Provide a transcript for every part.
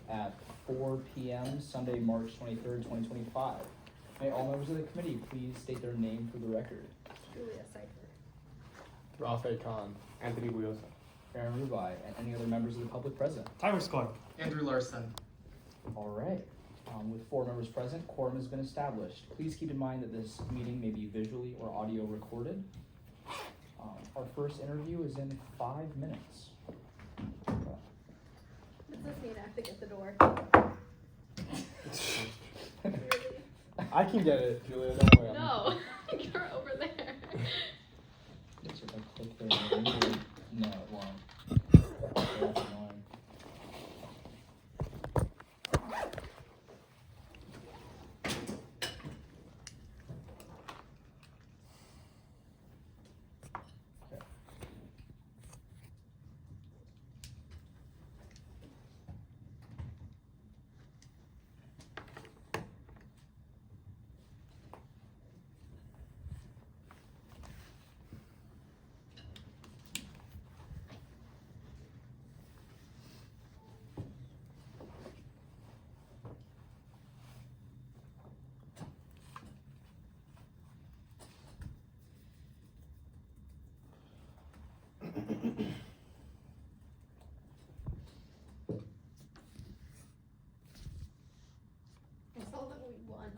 at 4 p.m. Sunday, March 23rd, 2025. May all members of the committee please state their name for the record. Julia Cypher. Rafe Khan. Anthony Buyosa. Aaron Rubai, and any other members of the public present. Tyler Scott. Andrew Larson. All right. With 4 members present, quorum has been established. Please keep in mind that this meeting may be visually or audio recorded. Our first interview is in 5 minutes. Does this mean I have to get the door? I can get it, Julia. Don't worry. No, you're over there. Let's see if I click there. No, it won't. Okay, that's annoying. Okay. I saw that we won.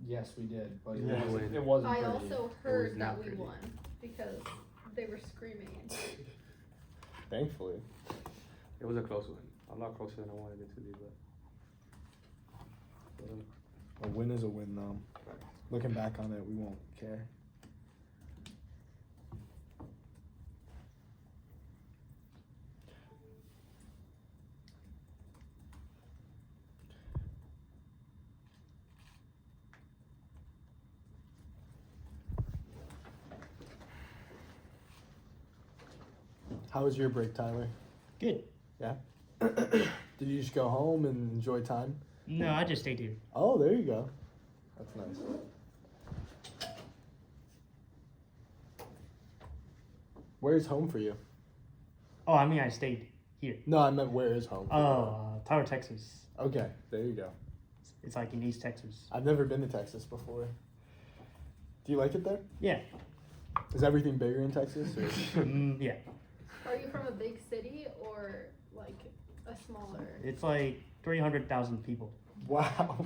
Yes, we did, but Yeah, it wasn't I pretty. also heard not that we pretty. won because they were screaming. Thankfully. It was a close one. A lot closer than I wanted it to be, but A win is a win, though. Looking back on it, we won't care. How was your break, Tyler? Good. Yeah? Did you just go home and enjoy time? No, I just stayed here. Oh, there you go. That's nice. Where's home for you? Oh, I mean, I stayed here. No, I meant where is home for Oh, Tyler, Texas. you? Okay, there you go. It's like in East Texas. I've never been to Texas before. Do you like it there? Yeah. Is everything bigger in Texas? Or? Yeah. Are you from a big city or like a smaller? It's like 300,000 people. Wow.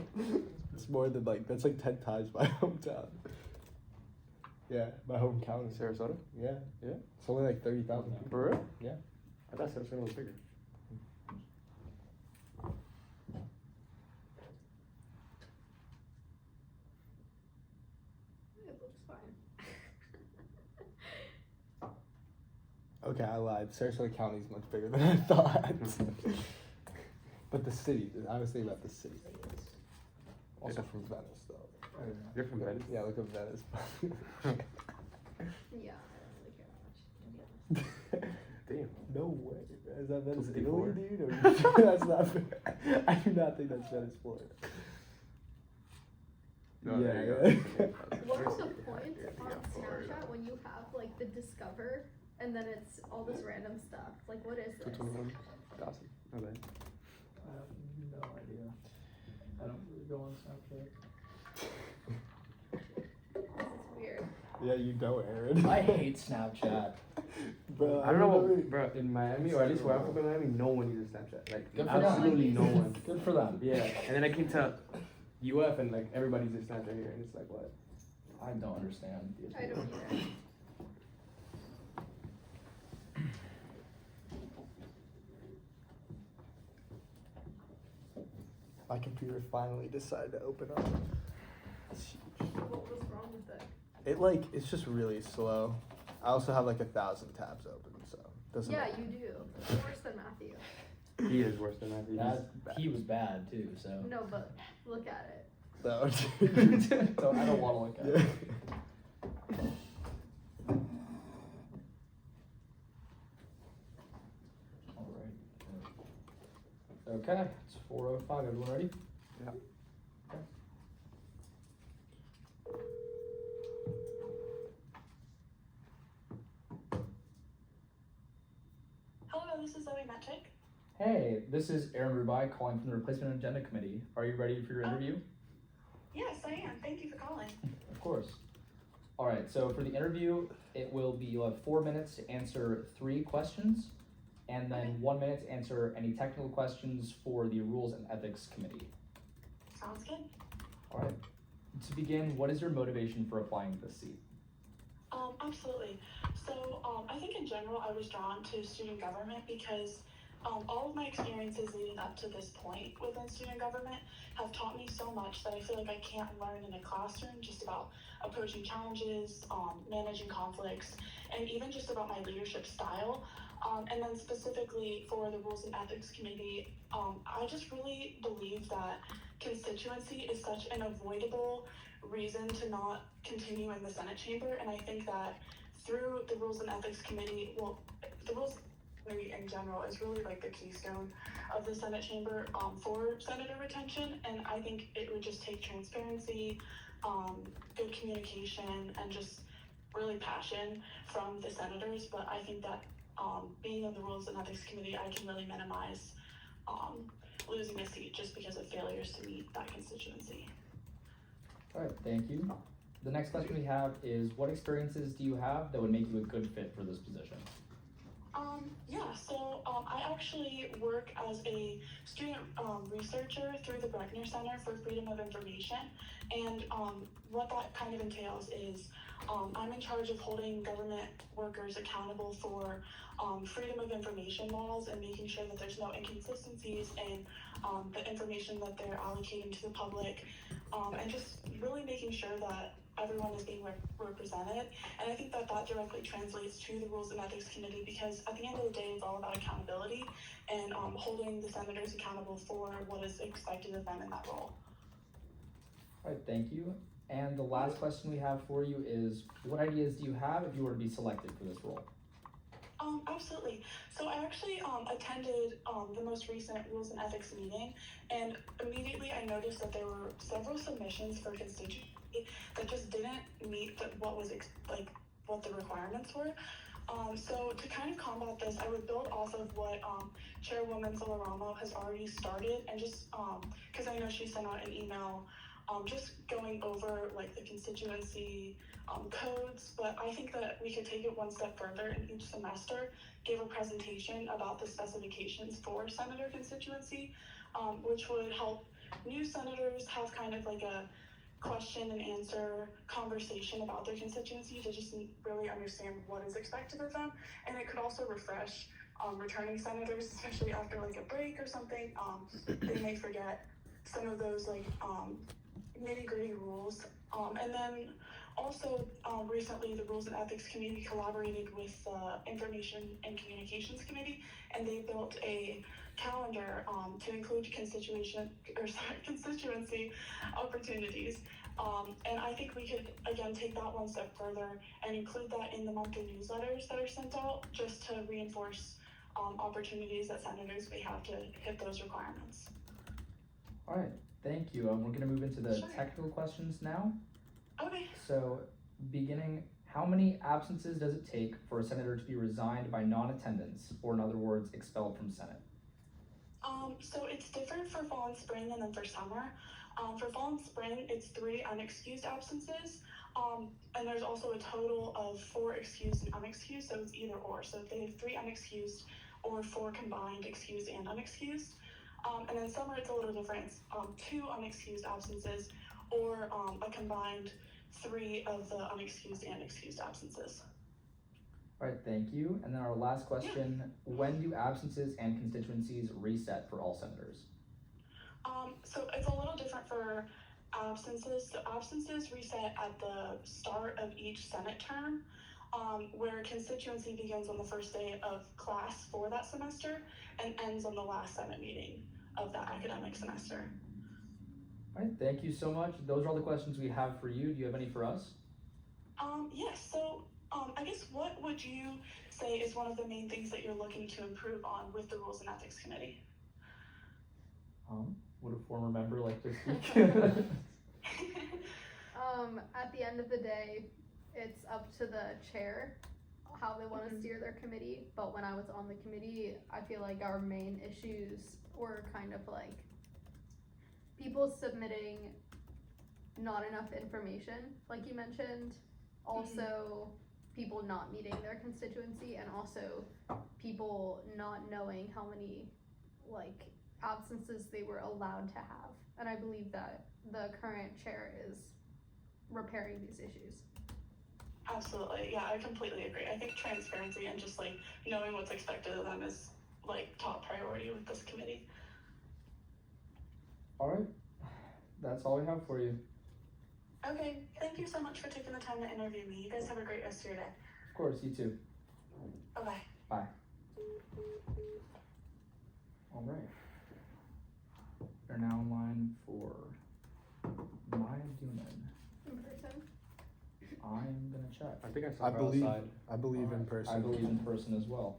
It's more than that's like 10 times my hometown. Yeah, my home county. Sarasota? Yeah. Yeah? It's only like 30,000 people. For real? Yeah. I thought Sarasota was bigger. It looks fine. Okay, I lied. Sarasota County is much bigger than I thought. But the city, I was thinking about the city, I guess. Also from Venice, though. You're from Venice? Yeah, look at Venice. Yeah, I don't really care that much, to be honest. Damn. No way. Is that Venice, 254? Italy, dude? Or you sure that's not I do not think that's Venice, Florida. No, Yeah, there you yeah. go. What are the points on Snapchat when you have like the discover and then it's all this random stuff? Like, what is this? 221. Awesome. No bad. I have no idea. I don't really go on Snapchat. This is weird. Yeah, you know, Aaron. I hate Snapchat. Bro, I don't know, remember- bro. In Miami, or at least where I'm from in Miami, no one uses Snapchat. Like, Good for them. absolutely no one. Good for them. Yeah, and then I came to UF and like everybody uses Snapchat here, and it's like what? I don't understand. the I appeal. don't either. My computer finally decided to open up. It's huge. What was wrong with it? It's just really slow. I also have like 1,000 tabs open, so it doesn't. Yeah, you do. You're worse than Matthew. He is worse than that. He was bad too, so. No, but look at it. No. I don't want to look at Yeah. it. Alright. Okay, it's 4:05. Everyone ready? Yeah. Okay. Hello, this is Zoe Magic. Hey, this is Aaron Rubai calling from the Replacement Agenda Committee. Are you ready for your interview? Yes, I am. Thank you for calling. Of course. All right, so for the interview, you'll have 4 minutes to answer 3 questions, and then Okay. 1 minute to answer any technical questions for the Rules and Ethics Committee. Sounds good. All right. To begin, what is your motivation for applying to this seat? Absolutely. So, I think in general, I was drawn to student government because all of my experiences leading up to this point within student government have taught me so much that I feel like I can't learn in a classroom just about approaching challenges, managing conflicts, and even just about my leadership style. And then specifically for the Rules and Ethics Committee, I just really believe that constituency is such an avoidable reason to not continue in the Senate chamber. And I think that through the Rules and Ethics Committee, the Rules Committee in general is really like the keystone of the Senate chamber for senator retention. And I think it would just take transparency, good communication, and just really passion from the senators. But I think that being on the Rules and Ethics Committee, I can really minimize losing a seat just because of failures to meet that constituency. All right, thank you. The next question we have is, what experiences do you have that would make you a good fit for this position? So I actually work as a student researcher through the Breckner Center for Freedom of Information, and what that kind of entails is I'm in charge of holding government workers accountable for freedom of information laws and making sure that there's no inconsistencies in the information that they're allocating to the public, and just really making sure that everyone is being represented. And I think that that directly translates to the Rules and Ethics Committee because at the end of the day, it's all about accountability and holding the senators accountable for what is expected of them in that role. All right, thank you. And the last question we have for you is, what ideas do you have if you were to be selected for this role? Absolutely. So I actually attended the most recent Rules and Ethics meeting, and immediately I noticed that there were several submissions for constituency that just didn't meet what the requirements were. So to kind of combat this, I would build off of what Chairwoman Solaramo has already started, and just because I know she sent out an email just going over like the constituency codes, but I think that we could take it one step further and each semester give a presentation about the specifications for senator constituency, which would help new senators have kind of like a question and answer conversation about their constituency to just really understand what is expected of them. And it could also refresh returning senators, especially after like a break or something. They may forget some of those like nitty-gritty rules. And then also recently the Rules and Ethics Committee collaborated with the Information and Communications Committee, and they built a calendar to include constituency opportunities. And I think we could again take that one step further and include that in the monthly newsletters that are sent out, just to reinforce opportunities that senators may have to hit those requirements. All right, thank you. We're going to move into the Sure. technical questions now. Okay. So, beginning, how many absences does it take for a senator to be resigned by non-attendance, or in other words, expelled from Senate? So it's different for fall and spring and then for summer. For fall and spring, it's 3 unexcused absences, and there's also a total of 4 excused and unexcused, so it's either or. So if they have 3 unexcused or 4 combined excused and unexcused. And then summer, it's a little different. It's 2 unexcused absences or a combined 3 of the unexcused and excused absences. All right, thank you. And then our last question, when do absences and constituencies reset for all senators? So it's a little different for absences. So absences reset at the start of each Senate term, where constituency begins on the first day of class for that semester and ends on the last Senate meeting of that academic semester. All right, thank you so much. Those are all the questions we have for you. Do you have any for us? Yes, so I guess what would you say is one of the main things that you're looking to improve on with the Rules and Ethics Committee? Would a former member like to speak? At the end of the day, it's up to the chair how they want to steer their committee, but when I was on the committee, I feel like our main issues were kind of like people submitting not enough information, like you mentioned, also people not meeting their constituency, and also people not knowing how many like absences they were allowed to have. And I believe that the current chair is repairing these issues. Absolutely, yeah, I completely agree. I think transparency and just like knowing what's expected of them is like top priority with this committee. Alright, that's all we have for you. Okay, thank you so much for taking the time to interview me. You guys have a great rest of your day. Of course, you too. Bye-bye. Bye. Alright. We're now in line for Maya Duman. In person? I'm gonna check. I think I saw I her believe outside. I believe in person. I believe in person as well.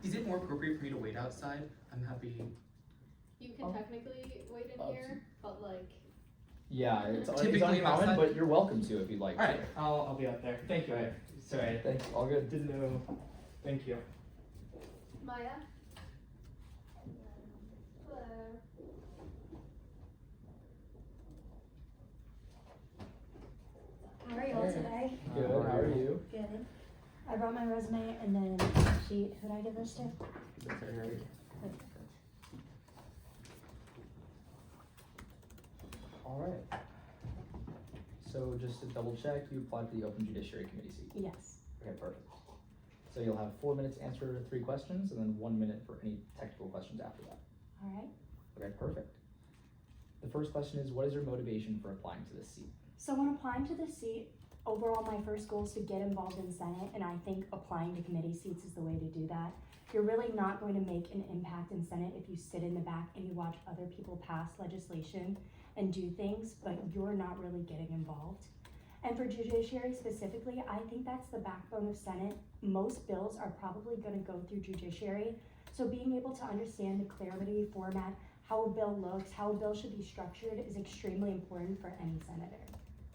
Is it more appropriate for me to wait outside? I'm happy. You can technically wait in here, but like. Yeah, it's Typically uncommon, outside. but you're welcome to if you'd like. Alright, I'll be out there. Thank you. Alright, sorry. Thanks, all good. Didn't know. Thank you. Maya? Hello. How are y'all today? Good, how are you? Good. I brought my resume and then a sheet. Who did I give this to? That's her, right? Alright. So just to double check, you applied for the Open Judiciary Committee seat. Yes. Okay, perfect. So you'll have 4 minutes to answer 3 questions and then 1 minute for any technical questions after that. All right. Okay, perfect. The first question is, what is your motivation for applying to this seat? So when applying to this seat, overall my first goal is to get involved in Senate, and I think applying to committee seats is the way to do that. You're really not going to make an impact in Senate if you sit in the back and you watch other people pass legislation and do things, but you're not really getting involved. And for Judiciary specifically, I think that's the backbone of Senate. Most bills are probably going to go through Judiciary, so being able to understand the clarity, format, how a bill looks, how a bill should be structured is extremely important for any senator.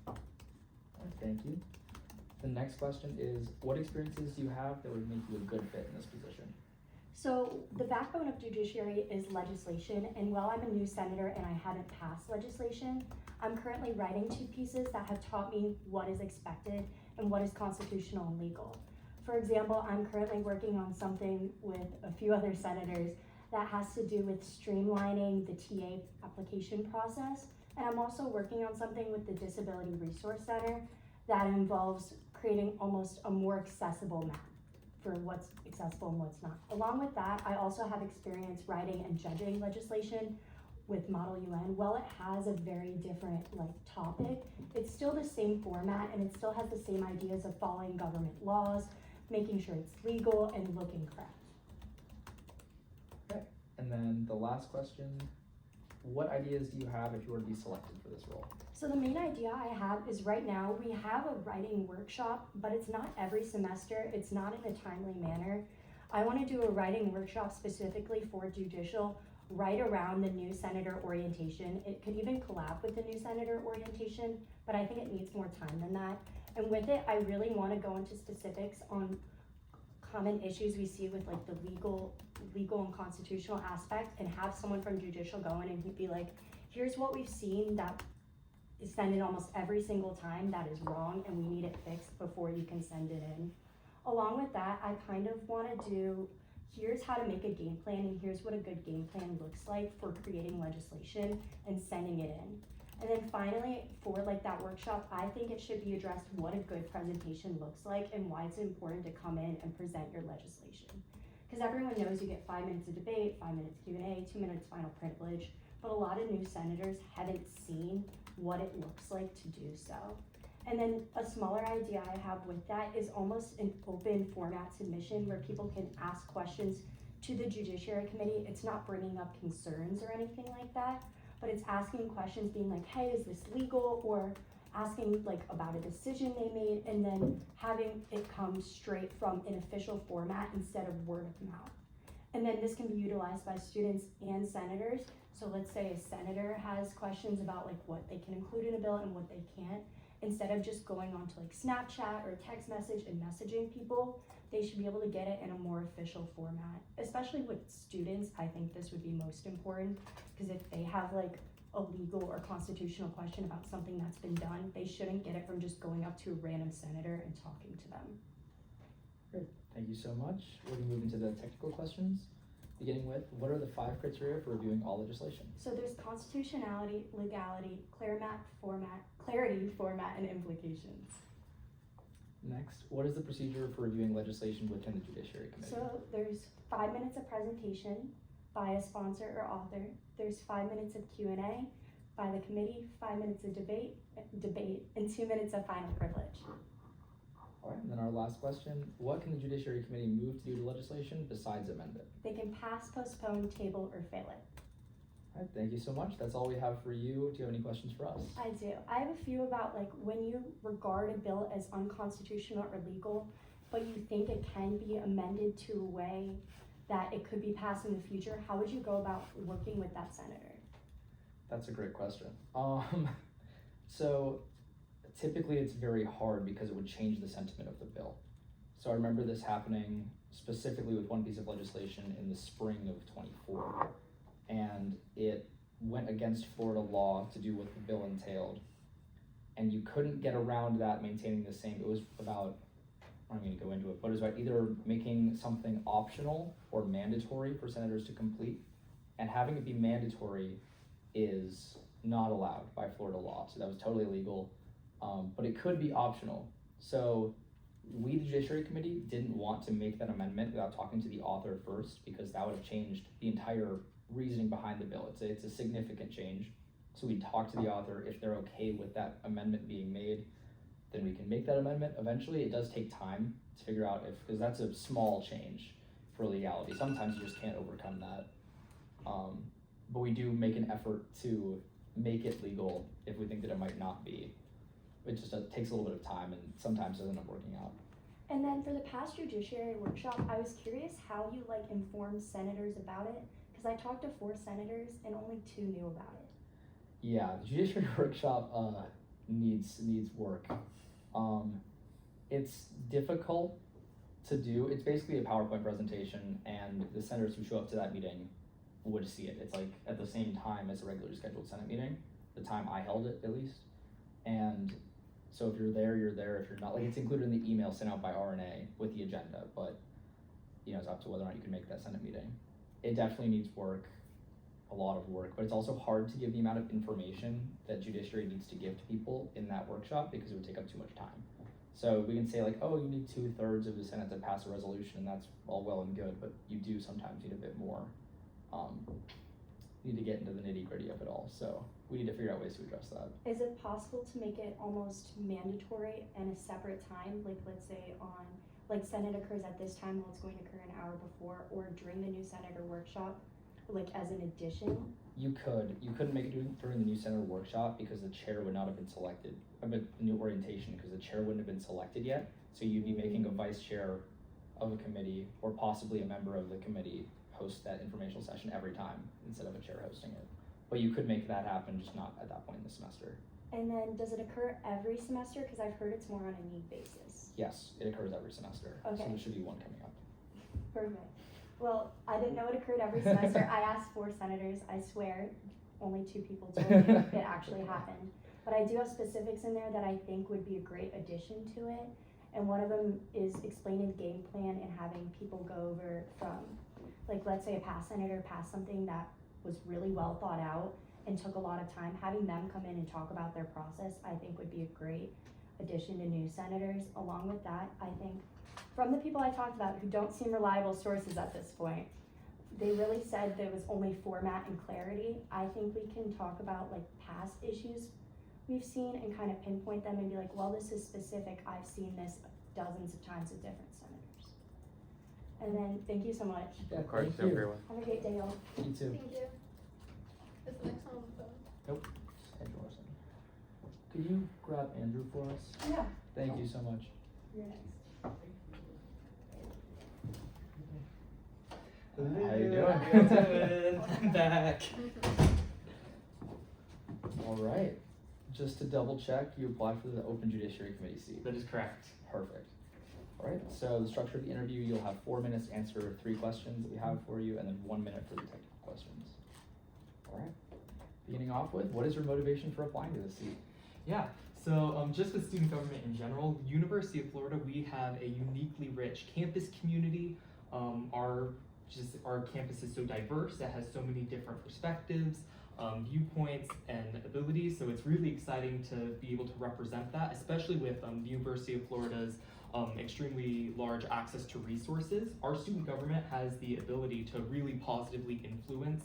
Alright, thank you. The next question is, what experiences do you have that would make you a good fit in this position? So the backbone of Judiciary is legislation, and while I'm a new senator and I haven't passed legislation, I'm currently writing 2 pieces that have taught me what is expected and what is constitutional and legal. For example, I'm currently working on something with a few other senators that has to do with streamlining the TA application process, and I'm also working on something with the Disability Resource Center that involves creating almost a more accessible map for what's accessible and what's not. Along with that, I also have experience writing and judging legislation with Model UN. While it has a very different topic, it's still the same format and it still has the same ideas of following government laws, making sure it's legal and looking correct. Okay, and then the last question, what ideas do you have if you were to be selected for this role? So the main idea I have is right now we have a writing workshop, but it's not every semester, it's not in a timely manner. I want to do a writing workshop specifically for judicial right around the new senator orientation. It could even collab with the new senator orientation, but I think it needs more time than that. And with it, I really want to go into specifics on common issues we see with the legal and constitutional aspect, and have someone from judicial go in and he'd be like, here's what we've seen that is sent in almost every single time that is wrong and we need it fixed before you can send it in. Along with that, I kind of want to do, here's how to make a game plan and here's what a good game plan looks like for creating legislation and sending it in. And then finally, for that workshop, I think it should be addressed what a good presentation looks like and why it's important to come in and present your legislation. Because everyone knows you get 5 minutes of debate, 5 minutes Q&A, 2 minutes final privilege, but a lot of new senators haven't seen what it looks like to do so. And then a smaller idea I have with that is almost an open format submission where people can ask questions to the Judiciary Committee. It's not bringing up concerns or anything like that, but it's asking questions being like, hey, is this legal? Or asking about a decision they made, and then having it come straight from an official format instead of word of mouth. And then this can be utilized by students and senators. So let's say a senator has questions about what they can include in a bill and what they can't. instead of just going onto like Snapchat or text message and messaging people, they should be able to get it in a more official format. Especially with students, I think this would be most important, because if they have like a legal or constitutional question about something that's been done, they shouldn't get it from just going up to a random senator and talking to them. Great, thank you so much. We're gonna move into the technical questions, beginning with, what are the 5 criteria for reviewing all legislation? So there's constitutionality, legality, clarity, format, and implications. Next, what is the procedure for reviewing legislation within the Judiciary Committee? So there's 5 minutes of presentation by a sponsor or author. There's 5 minutes of Q&A by the committee, 5 minutes of debate, and 2 minutes of final privilege. All right, and then our last question, what can the Judiciary Committee move to do to legislation besides amend it? They can pass, postpone, table, or fail it. All right, thank you so much. That's all we have for you. Do you have any questions for us? I do. I have a few about like when you regard a bill as unconstitutional or illegal, but you think it can be amended to a way that it could be passed in the future, how would you go about working with that senator? That's a great question. So typically it's very hard because it would change the sentiment of the bill. So I remember this happening specifically with one piece of legislation in the spring of 24. And it went against Florida law to do what the bill entailed. And you couldn't get around that maintaining the same, it was about, I'm not gonna go into it, but it was about either making something optional or mandatory for senators to complete. And having it be mandatory is not allowed by Florida law, so that was totally illegal. But it could be optional. So we, the Judiciary Committee, didn't want to make that amendment without talking to the author first, because that would have changed the entire reasoning behind the bill. It's a significant change. So we talked to the author. If they're okay with that amendment being made, then we can make that amendment. Eventually, it does take time to figure out if, because that's a small change for legality. Sometimes you just can't overcome that. But we do make an effort to make it legal if we think that it might not be. It just takes a little bit of time and sometimes doesn't end up working out. And then for the past judiciary workshop, I was curious how you like informed senators about it, because I talked to 4 senators and only 2 knew about it. Yeah, the Judiciary Workshop needs work. It's difficult to do. It's basically a PowerPoint presentation, and the senators who show up to that meeting would see it. It's like at the same time as a regularly scheduled Senate meeting, the time I held it at least. And so if you're there, you're there. If you're not, like, it's included in the email sent out by RNA with the agenda, but you know, it's up to whether or not you can make that Senate meeting. It definitely needs work, a lot of work, but it's also hard to give the amount of information that Judiciary needs to give to people in that workshop because it would take up too much time. So we can say like, oh, you need 2/3 of the Senate to pass a resolution, and that's all well and good, but you do sometimes need a bit more. You need to get into the nitty-gritty of it all, so we need to figure out ways to address that. Is it possible to make it almost mandatory and a separate time? Like, let's say on, like, Senate occurs at this time, well, it's going to occur an hour before, or during the new senator workshop, like as an addition? You couldn't make it during the new senator workshop because the chair would not have been selected, the new orientation, because the chair wouldn't have been selected yet. So you'd be making a vice chair of a committee, or possibly a member of the committee, host that informational session every time instead of a chair hosting it. But you could make that happen, just not at that point in the semester. And then does it occur every semester? Because I've heard it's more on a need basis. Yes, it occurs every semester. Okay. So there should be one coming up. Perfect. Well, I didn't know it occurred every semester. I asked 4 senators. I swear, only 2 people told me it actually happened. But I do have specifics in there that I think would be a great addition to it. And one of them is explaining the game plan and having people go over from, like, let's say a past senator passed something that was really well thought out and took a lot of time. Having them come in and talk about their process, I think would be a great addition to new senators. Along with that, I think from the people I talked about who don't seem reliable sources at this point, they really said there was only format and clarity. I think we can talk about like past issues we've seen and kind of pinpoint them and be like, well, this is specific. I've seen this dozens of times with different senators. And then, thank you so much. Yeah, Of course, thank you. everyone. Have a great day, y'all. You too. Thank you. Is the next one on the phone? Nope. Andrew Larson. Could you grab Andrew for us? Yeah, Thank you so much. you're next. How you doing? I'm back. All right. just to double check, you applied for the open Judiciary Committee seat. That is correct. Perfect. All right, so the structure of the interview, you'll have 4 minutes to answer 3 questions that we have for you, and then 1 minute for the technical questions. All right, beginning off with, what is your motivation for applying to this seat? Yeah, so just with student government in general, University of Florida, we have a uniquely rich campus community. Our campus is so diverse, it has so many different perspectives, viewpoints, and abilities, so it's really exciting to be able to represent that, especially with the University of Florida's extremely large access to resources. Our student government has the ability to really positively influence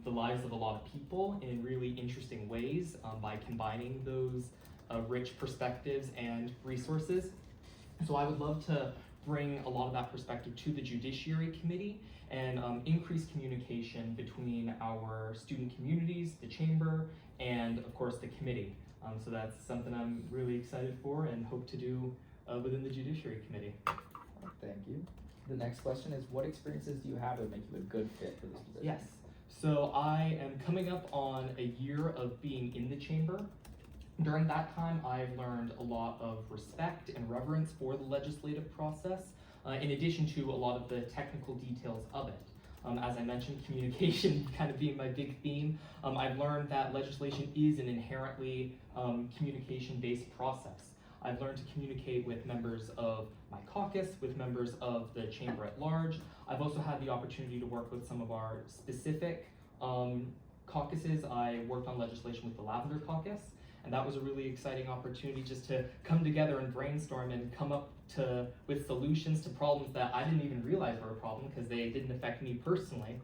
the lives of a lot of people in really interesting ways by combining those rich perspectives and resources. So I would love to bring a lot of that perspective to the Judiciary Committee and increase communication between our student communities, the chamber, and of course the committee. So that's something I'm really excited for and hope to do within the Judiciary Committee. Thank you. The next question is, what experiences do you have that make you a good fit for this position? Yes, so I am coming up on a year of being in the chamber. During that time, I've learned a lot of respect and reverence for the legislative process, in addition to a lot of the technical details of it. As I mentioned, communication kind of being my big theme, I've learned that legislation is an inherently communication-based process. I've learned to communicate with members of my caucus, with members of the chamber at large. I've also had the opportunity to work with some of our specific caucuses. I worked on legislation with the Lavender Caucus, and that was a really exciting opportunity just to come together and brainstorm and come up with solutions to problems that I didn't even realize were a problem because they didn't affect me personally.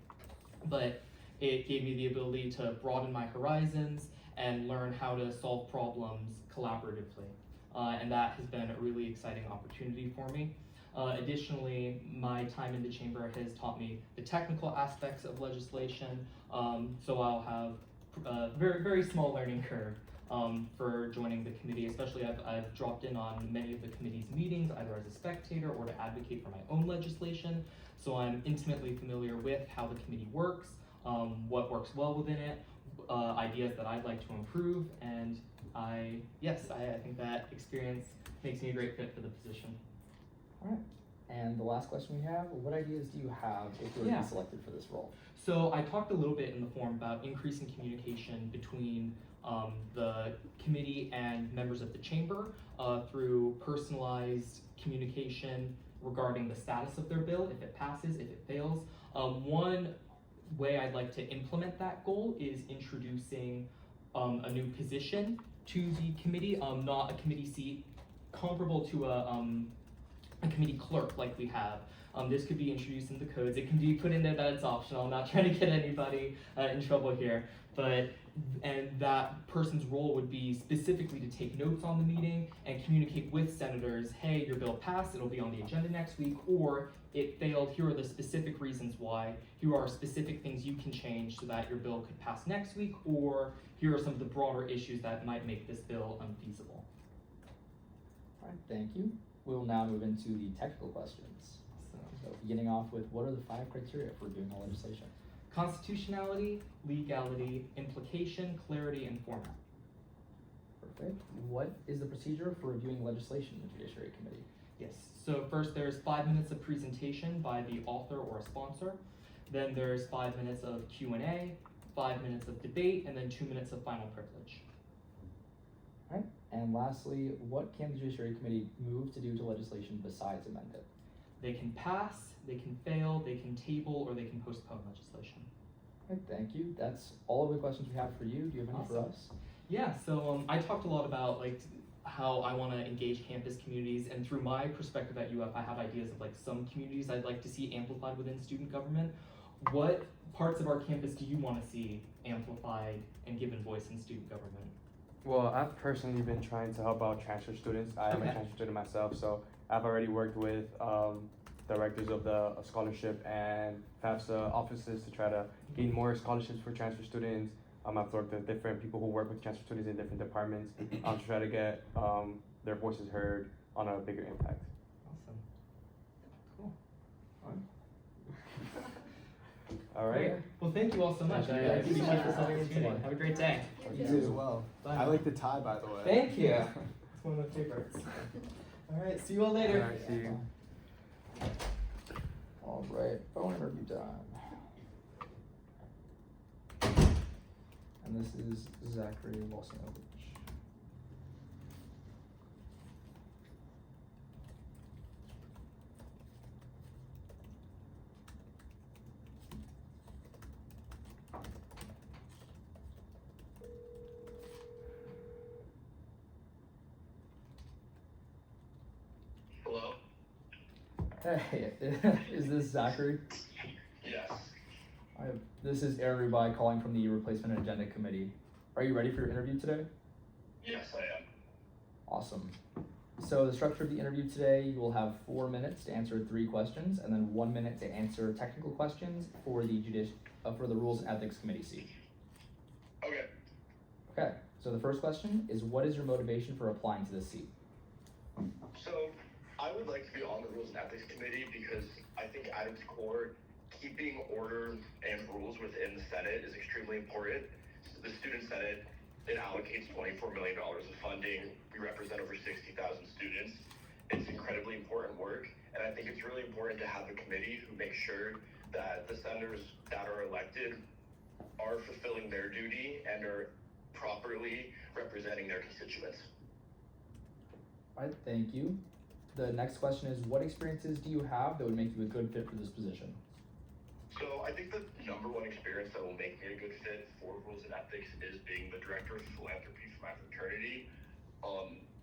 But it gave me the ability to broaden my horizons and learn how to solve problems collaboratively. And that has been a really exciting opportunity for me. Additionally, my time in the chamber has taught me the technical aspects of legislation, so I'll have a very, very small learning curve for joining the committee. Especially I've dropped in on many of the committee's meetings, either as a spectator or to advocate for my own legislation, so I'm intimately familiar with how the committee works, what works well within it, ideas that I'd like to improve, and I think that experience makes me a great fit for the position. All right. And the last question we have, what ideas do you have if you were to Yeah. be selected for this role? So I talked a little bit in the forum about increasing communication between the committee and members of the chamber through personalized communication regarding the status of their bill, if it passes, if it fails. One way I'd like to implement that goal is introducing a new position to the committee, not a committee seat comparable to a committee clerk like we have. This could be introduced in the codes. It can be put in there that it's optional. I'm not trying to get anybody in trouble here, and that person's role would be specifically to take notes on the meeting and communicate with senators, hey, your bill passed, it'll be on the agenda next week, or it failed, here are the specific reasons why, here are specific things you can change so that your bill could pass next week, or here are some of the broader issues that might make this bill unfeasible. All right, thank you. We'll now move into the technical questions. So beginning off with, what are the 5 criteria for reviewing the legislation? Constitutionality, legality, implication, clarity, and format. Perfect. What is the procedure for reviewing legislation in the Judiciary Committee? Yes, so first there's 5 minutes of presentation by the author or a sponsor. Then there's 5 minutes of Q&A, 5 minutes of debate, and then 2 minutes of final privilege. All right. And lastly, what can the Judiciary Committee move to do to legislation besides amend it? They can pass, they can fail, they can table, or they can postpone legislation. All right, thank you. That's all of the questions we have for you. Do you have any for Awesome. us? Yeah, so I talked a lot about how I want to engage campus communities, and through my perspective at UF, I have ideas of some communities I'd like to see amplified within student government. What parts of our campus do you want to see amplified and given voice in student government? Well, I've personally been trying to help out transfer students. I am a transfer student myself, so I've already worked with directors of the scholarship and FAFSA offices to try to gain more scholarships for transfer students. I've worked with different people who work with transfer students in different departments to try to get their voices heard on a bigger impact. Awesome. Cool. All right. Well, thank you all so much. Thank you. Thank you so much for Yeah. coming in today. Have a great day. You too as well. Bye. I like the tie, by the way. Thank you. It's one of my favorites. All right. See you all later. All right, see you. All right, phone interview time. And this is Zachary Wilsonovich. Hello? Hey, is this Zachary? Yes. This is Aaron Rubai calling from the Replacement Agenda Committee. Are you ready for your interview today? Yes, I am. Awesome. So the structure of the interview today, you will have 4 minutes to answer 3 questions, and then 1 minute to answer technical questions for the for the Rules and Ethics Committee seat. Okay. Okay. So the first question is, what is your motivation for applying to this seat? So, I would like to be on the Rules and Ethics Committee because I think at its core, keeping order and rules within the Senate is extremely important. The Student Senate, it allocates $24 million of funding. We represent over 60,000 students. It's incredibly important work, and I think it's really important to have a committee who makes sure that the senators that are elected are fulfilling their duty and are properly representing their constituents. All right, thank you. The next question is, what experiences do you have that would make you a good fit for this position? So I think the number one experience that will make me a good fit for Rules and Ethics is being the director of philanthropy for my fraternity.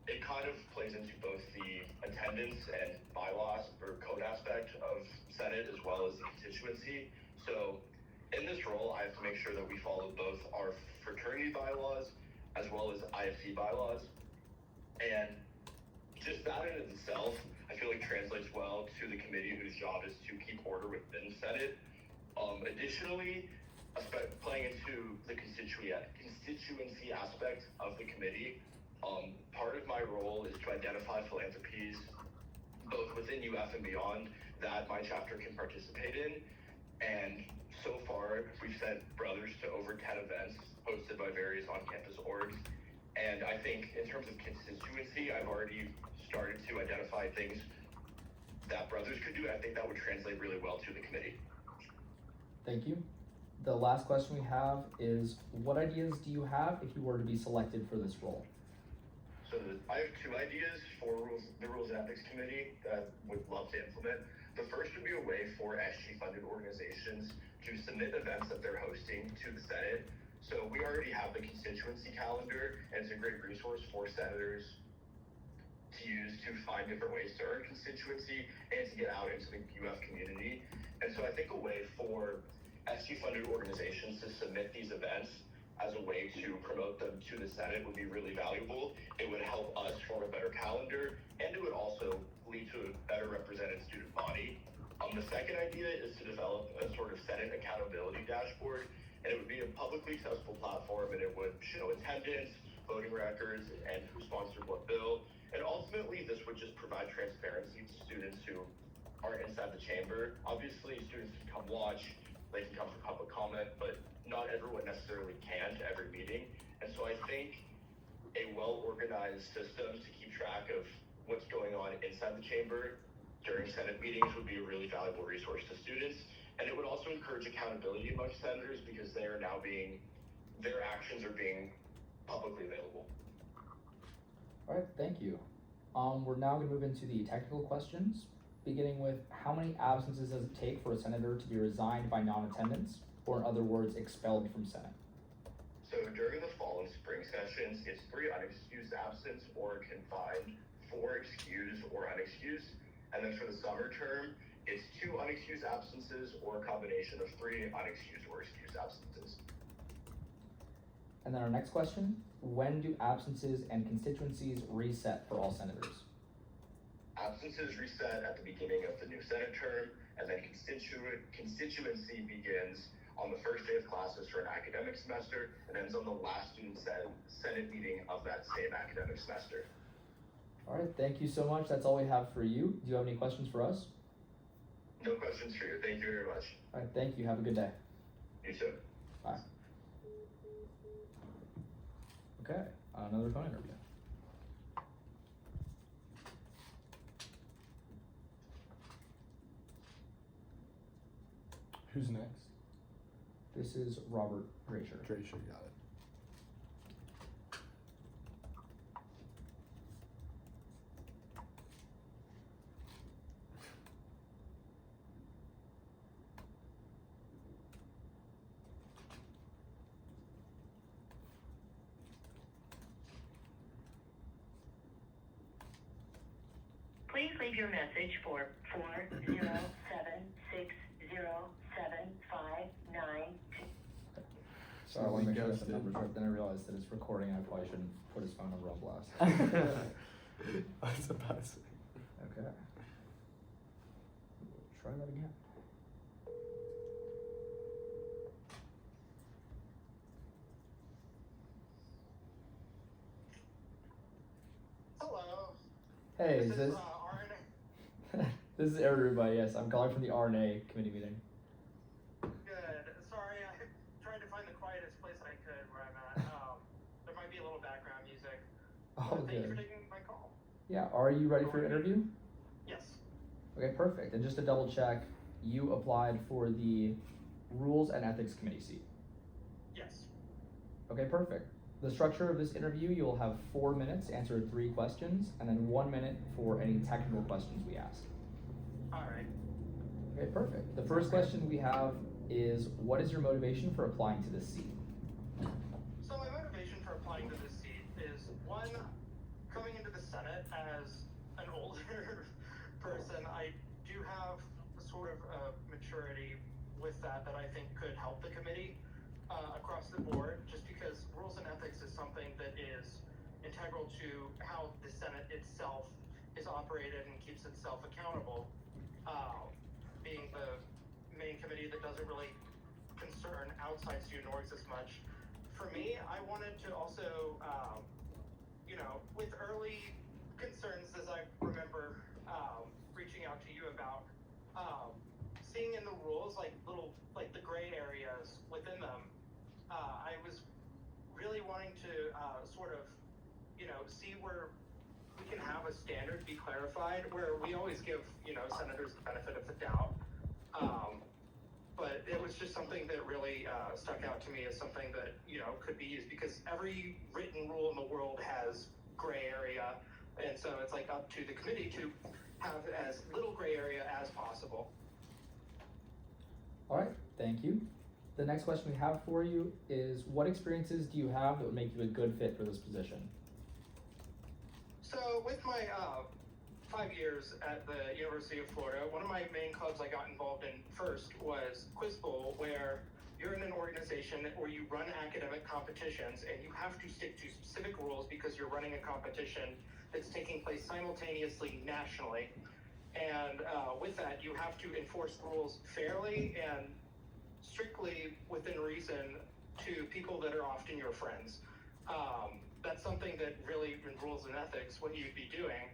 It kind of plays into both the attendance and bylaws or code aspect of Senate as well as the constituency. So in this role, I have to make sure that we follow both our fraternity bylaws as well as IFC bylaws. And just that in itself, I feel like translates well to the committee whose job is to keep order within the Senate. Additionally, playing into the constituency aspect of the committee, part of my role is to identify philanthropies both within UF and beyond that my chapter can participate in. And so far, we've sent brothers to over 10 events hosted by various on-campus orgs. And I think in terms of constituency, I've already started to identify things that brothers could do. I think that would translate really well to the committee. Thank you. The last question we have is, what ideas do you have if you were to be selected for this role? So I have 2 ideas for the Rules and Ethics Committee that I would love to implement. The first would be a way for SG-funded organizations to submit events that they're hosting to the Senate. So we already have the constituency calendar, and it's a great resource for senators to use to find different ways to earn constituency and to get out into the UF community. And so I think a way for SG-funded organizations to submit these events as a way to promote them to the Senate would be really valuable. It would help us form a better calendar, and it would also lead to a better represented student body. The second idea is to develop a sort of Senate accountability dashboard, and it would be a publicly accessible platform, and it would show attendance, voting records, and who sponsored what bill. And ultimately, this would just provide transparency to students who aren't inside the chamber. Obviously, students can come watch, they can come for public comment, but not everyone necessarily can to every meeting. And so I think a well-organized system to keep track of what's going on inside the chamber during Senate meetings would be a really valuable resource to students. And it would also encourage accountability among senators because they are now their actions are being publicly available. All right, thank you. We're now going to move into the technical questions, beginning with how many absences does it take for a senator to be resigned by non-attendance, or in other words, expelled from Senate? So during the fall and spring sessions, it's 3 unexcused absence or confined, 4 excused or unexcused. And then for the summer term, it's 2 unexcused absences or a combination of 3 unexcused or excused absences. And then our next question, when do absences and constituencies reset for all senators? Absences reset at the beginning of the new Senate term, and then constituency begins on the first day of classes for an academic semester and ends on the last student Senate meeting of that same academic semester. All right, thank you so much. That's all we have for you. Do you have any questions for us? No questions for you. Thank you very much. All right, thank you. Have a good day. You too. Bye. Okay, another phone interview. Who's next? This is Robert Gracier. Dracier, got it. Please leave your message for 407607592. Sorry, I want to make sure that the Ghosted. number's right. Then I realized that it's recording. I probably shouldn't put his phone number on blast. I was about to say. Okay. Try that again. Hello. Hey, is this? RNA. This is Aruba, yes. I'm calling from the RNA committee meeting. Good. Sorry, I tried to find the quietest place I could where I'm at. There might be a little background music. Oh, Thank you for good. taking my call. Yeah, are you ready for your interview? Yes. Okay, perfect. And just to double check, you applied for the Rules and Ethics Committee seat. Yes. Okay, perfect. The structure of this interview, you'll have 4 minutes to answer 3 questions, and then 1 minute for any technical questions we ask. All right. Okay, perfect. The first question we have is, what is your motivation for applying to this seat? So my motivation for applying to this seat is, one, coming into the Senate as an older person, I do have sort of a maturity with that I think could help the committee across the board, just because rules and ethics is something that is integral to how the Senate itself is operated and keeps itself accountable. Being the main committee that doesn't really concern outside student orgs as much. For me, I wanted to also, with early concerns, as I remember reaching out to you about, seeing in the rules like the gray areas within them, I was really wanting to sort of, see where we can have a standard be clarified, where we always give, senators the benefit of the doubt. But it was just something that really stuck out to me as something that, could be used, because every written rule in the world has gray area. And so it's like up to the committee to have as little gray area as possible. All right, thank you. The next question we have for you is, what experiences do you have that would make you a good fit for this position? So with my 5 years at the University of Florida, one of my main clubs I got involved in first was Quiz Bowl, where you're in an organization where you run academic competitions and you have to stick to specific rules because you're running a competition that's taking place simultaneously nationally. And with that, you have to enforce rules fairly and strictly within reason to people that are often your friends. That's something that really in rules and ethics, what you'd be doing.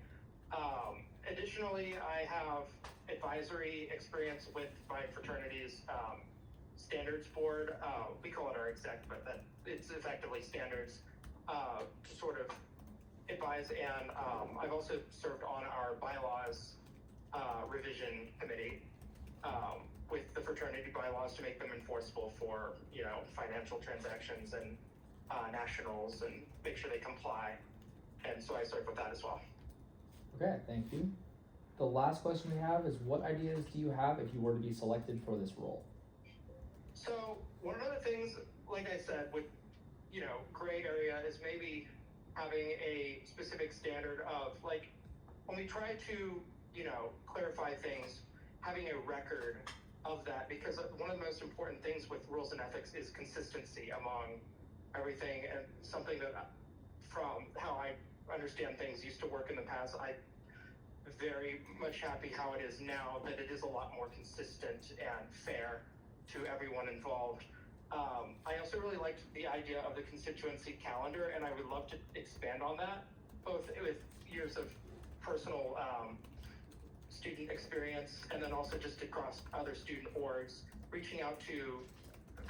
Additionally, I have advisory experience with my fraternity's standards board. We call it our exec, but it's effectively standards to sort of advise. And I've also served on our bylaws revision committee with the fraternity bylaws to make them enforceable for, financial transactions and nationals, and make sure they comply. And so I serve with that as well. Okay, thank you. The last question we have is, what ideas do you have if you were to be selected for this role? So one of the things, like I said, with, gray area is maybe having a specific standard of, like, when we try to, clarify things, having a record of that, because one of the most important things with rules and ethics is consistency among everything, and something that, from how I understand things, used to work in the past. I'm very much happy how it is now, that it is a lot more consistent and fair to everyone involved. I also really liked the idea of the constituency calendar, and I would love to expand on that, both with years of personal student experience, and then also just across other student orgs, reaching out to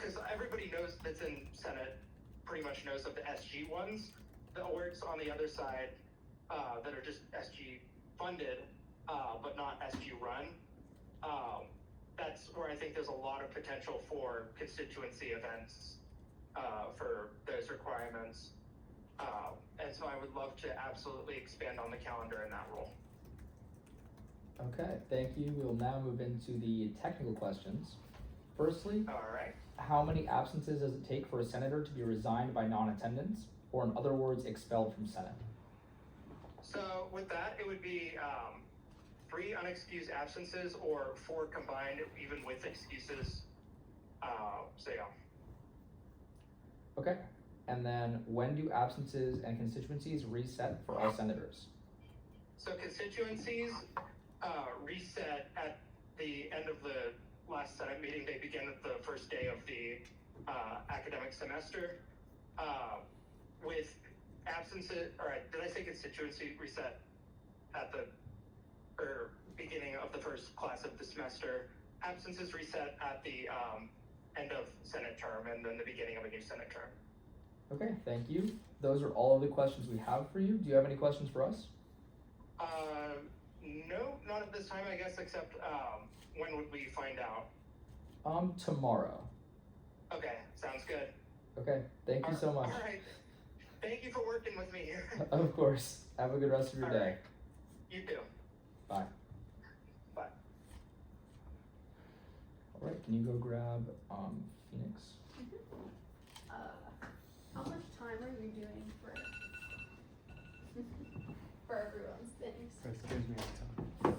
because everybody knows that's in Senate pretty much knows of the SG ones, the orgs on the other side that are just SG funded, but not SG run. That's where I think there's a lot of potential for constituency events for those requirements. And so I would love to absolutely expand on the calendar in that role. Okay, thank you. We will now move into the technical questions. Firstly, All right. how many absences does it take for a senator to be resigned by non-attendance, or in other words, expelled from Senate? So with that, it would be 3 unexcused absences or 4 combined, even with excuses. So yeah. Okay, and then when do absences and constituencies reset for all senators? So constituencies reset at the end of the last Senate meeting. They begin at the first day of the academic semester. With absences, all right, did I say constituency reset at the beginning of the first class of the semester? Absences reset at the end of Senate term and then the beginning of a new Senate term. Okay, thank you. Those are all of the questions we have for you. Do you have any questions for us? No, not at this time, I guess, except when would we find out? Tomorrow. Okay, sounds good. Okay, thank you so much. All right. Thank you for working with me here. Of course. Have a good rest of your All day. right. You too. Bye. Bye. All right, can you go grab Phoenix? How much time are you doing for for everyone's things? Excuse me.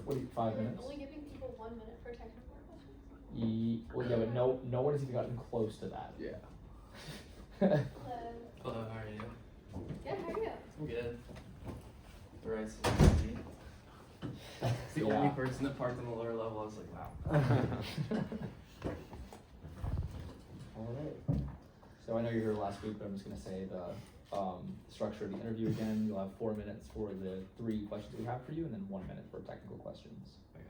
What do you, 5 minutes? Only giving people 1 minute for technical questions. Well, yeah, but no one has even gotten close to that. Yeah. Hello. Hello, how are you? Good, how are you? I'm good. Alright, so easy. It's the only Yeah. person that parked on the lower level. I was like, wow. All right. So I know you were here last week, but I'm just gonna say the structure of the interview again. You'll have 4 minutes for the 3 questions we have for you, and then 1 minute for technical questions. Okay.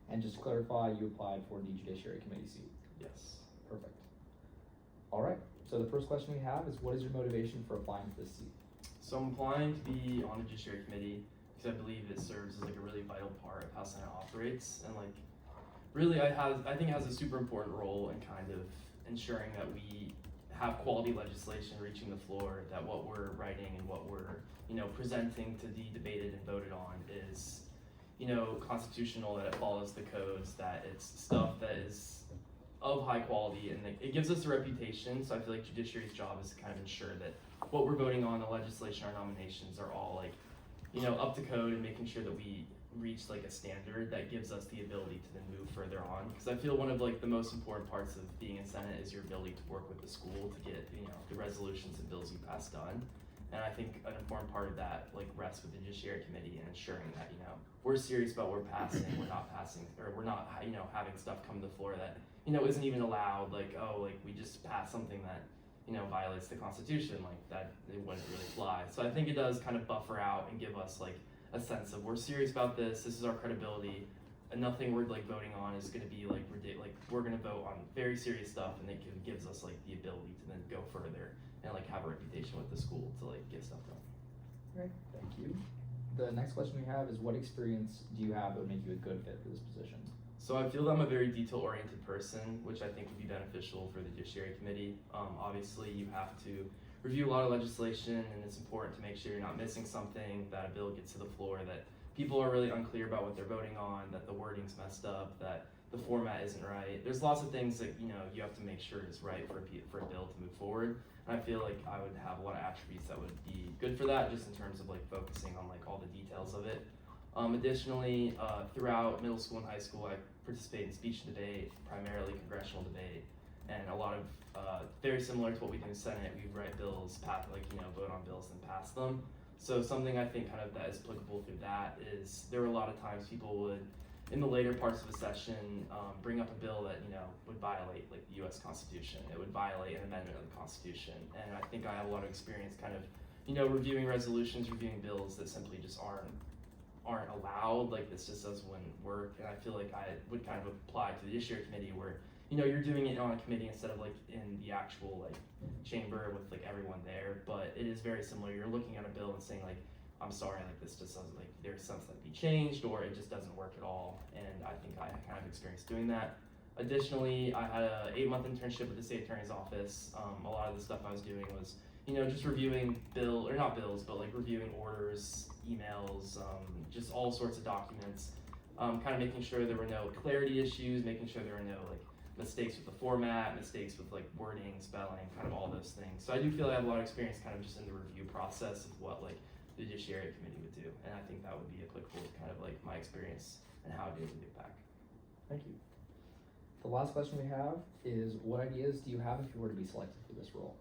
And just to clarify, you applied for the Judiciary Committee seat. Yes. Perfect. All right. So the first question we have is, what is your motivation for applying for this seat? So I'm applying to be on the Judiciary Committee because I believe it serves as like a really vital part of how Senate operates, and like really I think it has a super important role in kind of ensuring that we have quality legislation reaching the floor, that what we're writing and what we're, presenting to be debated and voted on is, constitutional, that it follows the codes, that it's stuff that is of high quality, and it gives us a reputation. So I feel like Judiciary's job is to kind of ensure that what we're voting on, the legislation, our nominations are all like, up to code, and making sure that we reach like a standard that gives us the ability to then move further on. Because I feel one of like the most important parts of being in Senate is your ability to work with the school to get the resolutions and bills you pass done. And I think an important part of that like rests with the Judiciary Committee and ensuring that we're serious about what we're passing, we're not passing, or we're not having stuff come to the floor that isn't even allowed. Like, oh, like we just passed something that violates the Constitution, like that it wouldn't really fly. So I think it does kind of buffer out and give us like a sense of we're serious about this is our credibility, and nothing we're like voting on is going to be like ridiculous. Like we're going to vote on very serious stuff, and it gives us like the ability to then go further and like have a reputation with the school to like get stuff done. Great, thank you. The next question we have is, what experience do you have that would make you a good fit for this position? So I feel that I'm a very detail-oriented person, which I think would be beneficial for the Judiciary Committee. Obviously, you have to review a lot of legislation, and it's important to make sure you're not missing something, that a bill gets to the floor, that people are really unclear about what they're voting on, that the wording's messed up, that the format isn't right. There's lots of things that you have to make sure is right for a bill to move forward. And I feel like I would have a lot of attributes that would be good for that, just in terms of like focusing on like all the details of it. Additionally, throughout middle school and high school, I participate in speech and debate, primarily congressional debate, and a lot of very similar to what we do in Senate. We write bills, vote on bills and pass them. So something I think kind of that is applicable through that is there were a lot of times people would, in the later parts of a session, bring up a bill that would violate like the U.S. Constitution. It would violate an amendment of the Constitution, and I think I have a lot of experience kind of reviewing resolutions, reviewing bills that simply just aren't allowed. Like this just doesn't work, and I feel like I would kind of apply to the Judiciary Committee where you know, you're doing it on a committee instead of like in the actual like chamber with like everyone there, but it is very similar. You're looking at a bill and saying like, I'm sorry, like this just doesn't, like there's something that be changed or it just doesn't work at all. And I think I kind of experienced doing that. Additionally, I had a 8-month internship with the state attorney's office. A lot of the stuff I was doing was, you know, just reviewing not bills, but like reviewing orders, emails, just all sorts of documents, kind of making sure there were no clarity issues, making sure there were no like mistakes with the format, mistakes with like wording, spelling, kind of all those things. So I do feel I have a lot of experience kind of just in the review process of what like the Judiciary Committee would do, and I think that would be applicable to kind of like my experience and how it is to give back. Thank you. The last question we have is, what ideas do you have if you were to be selected for this role?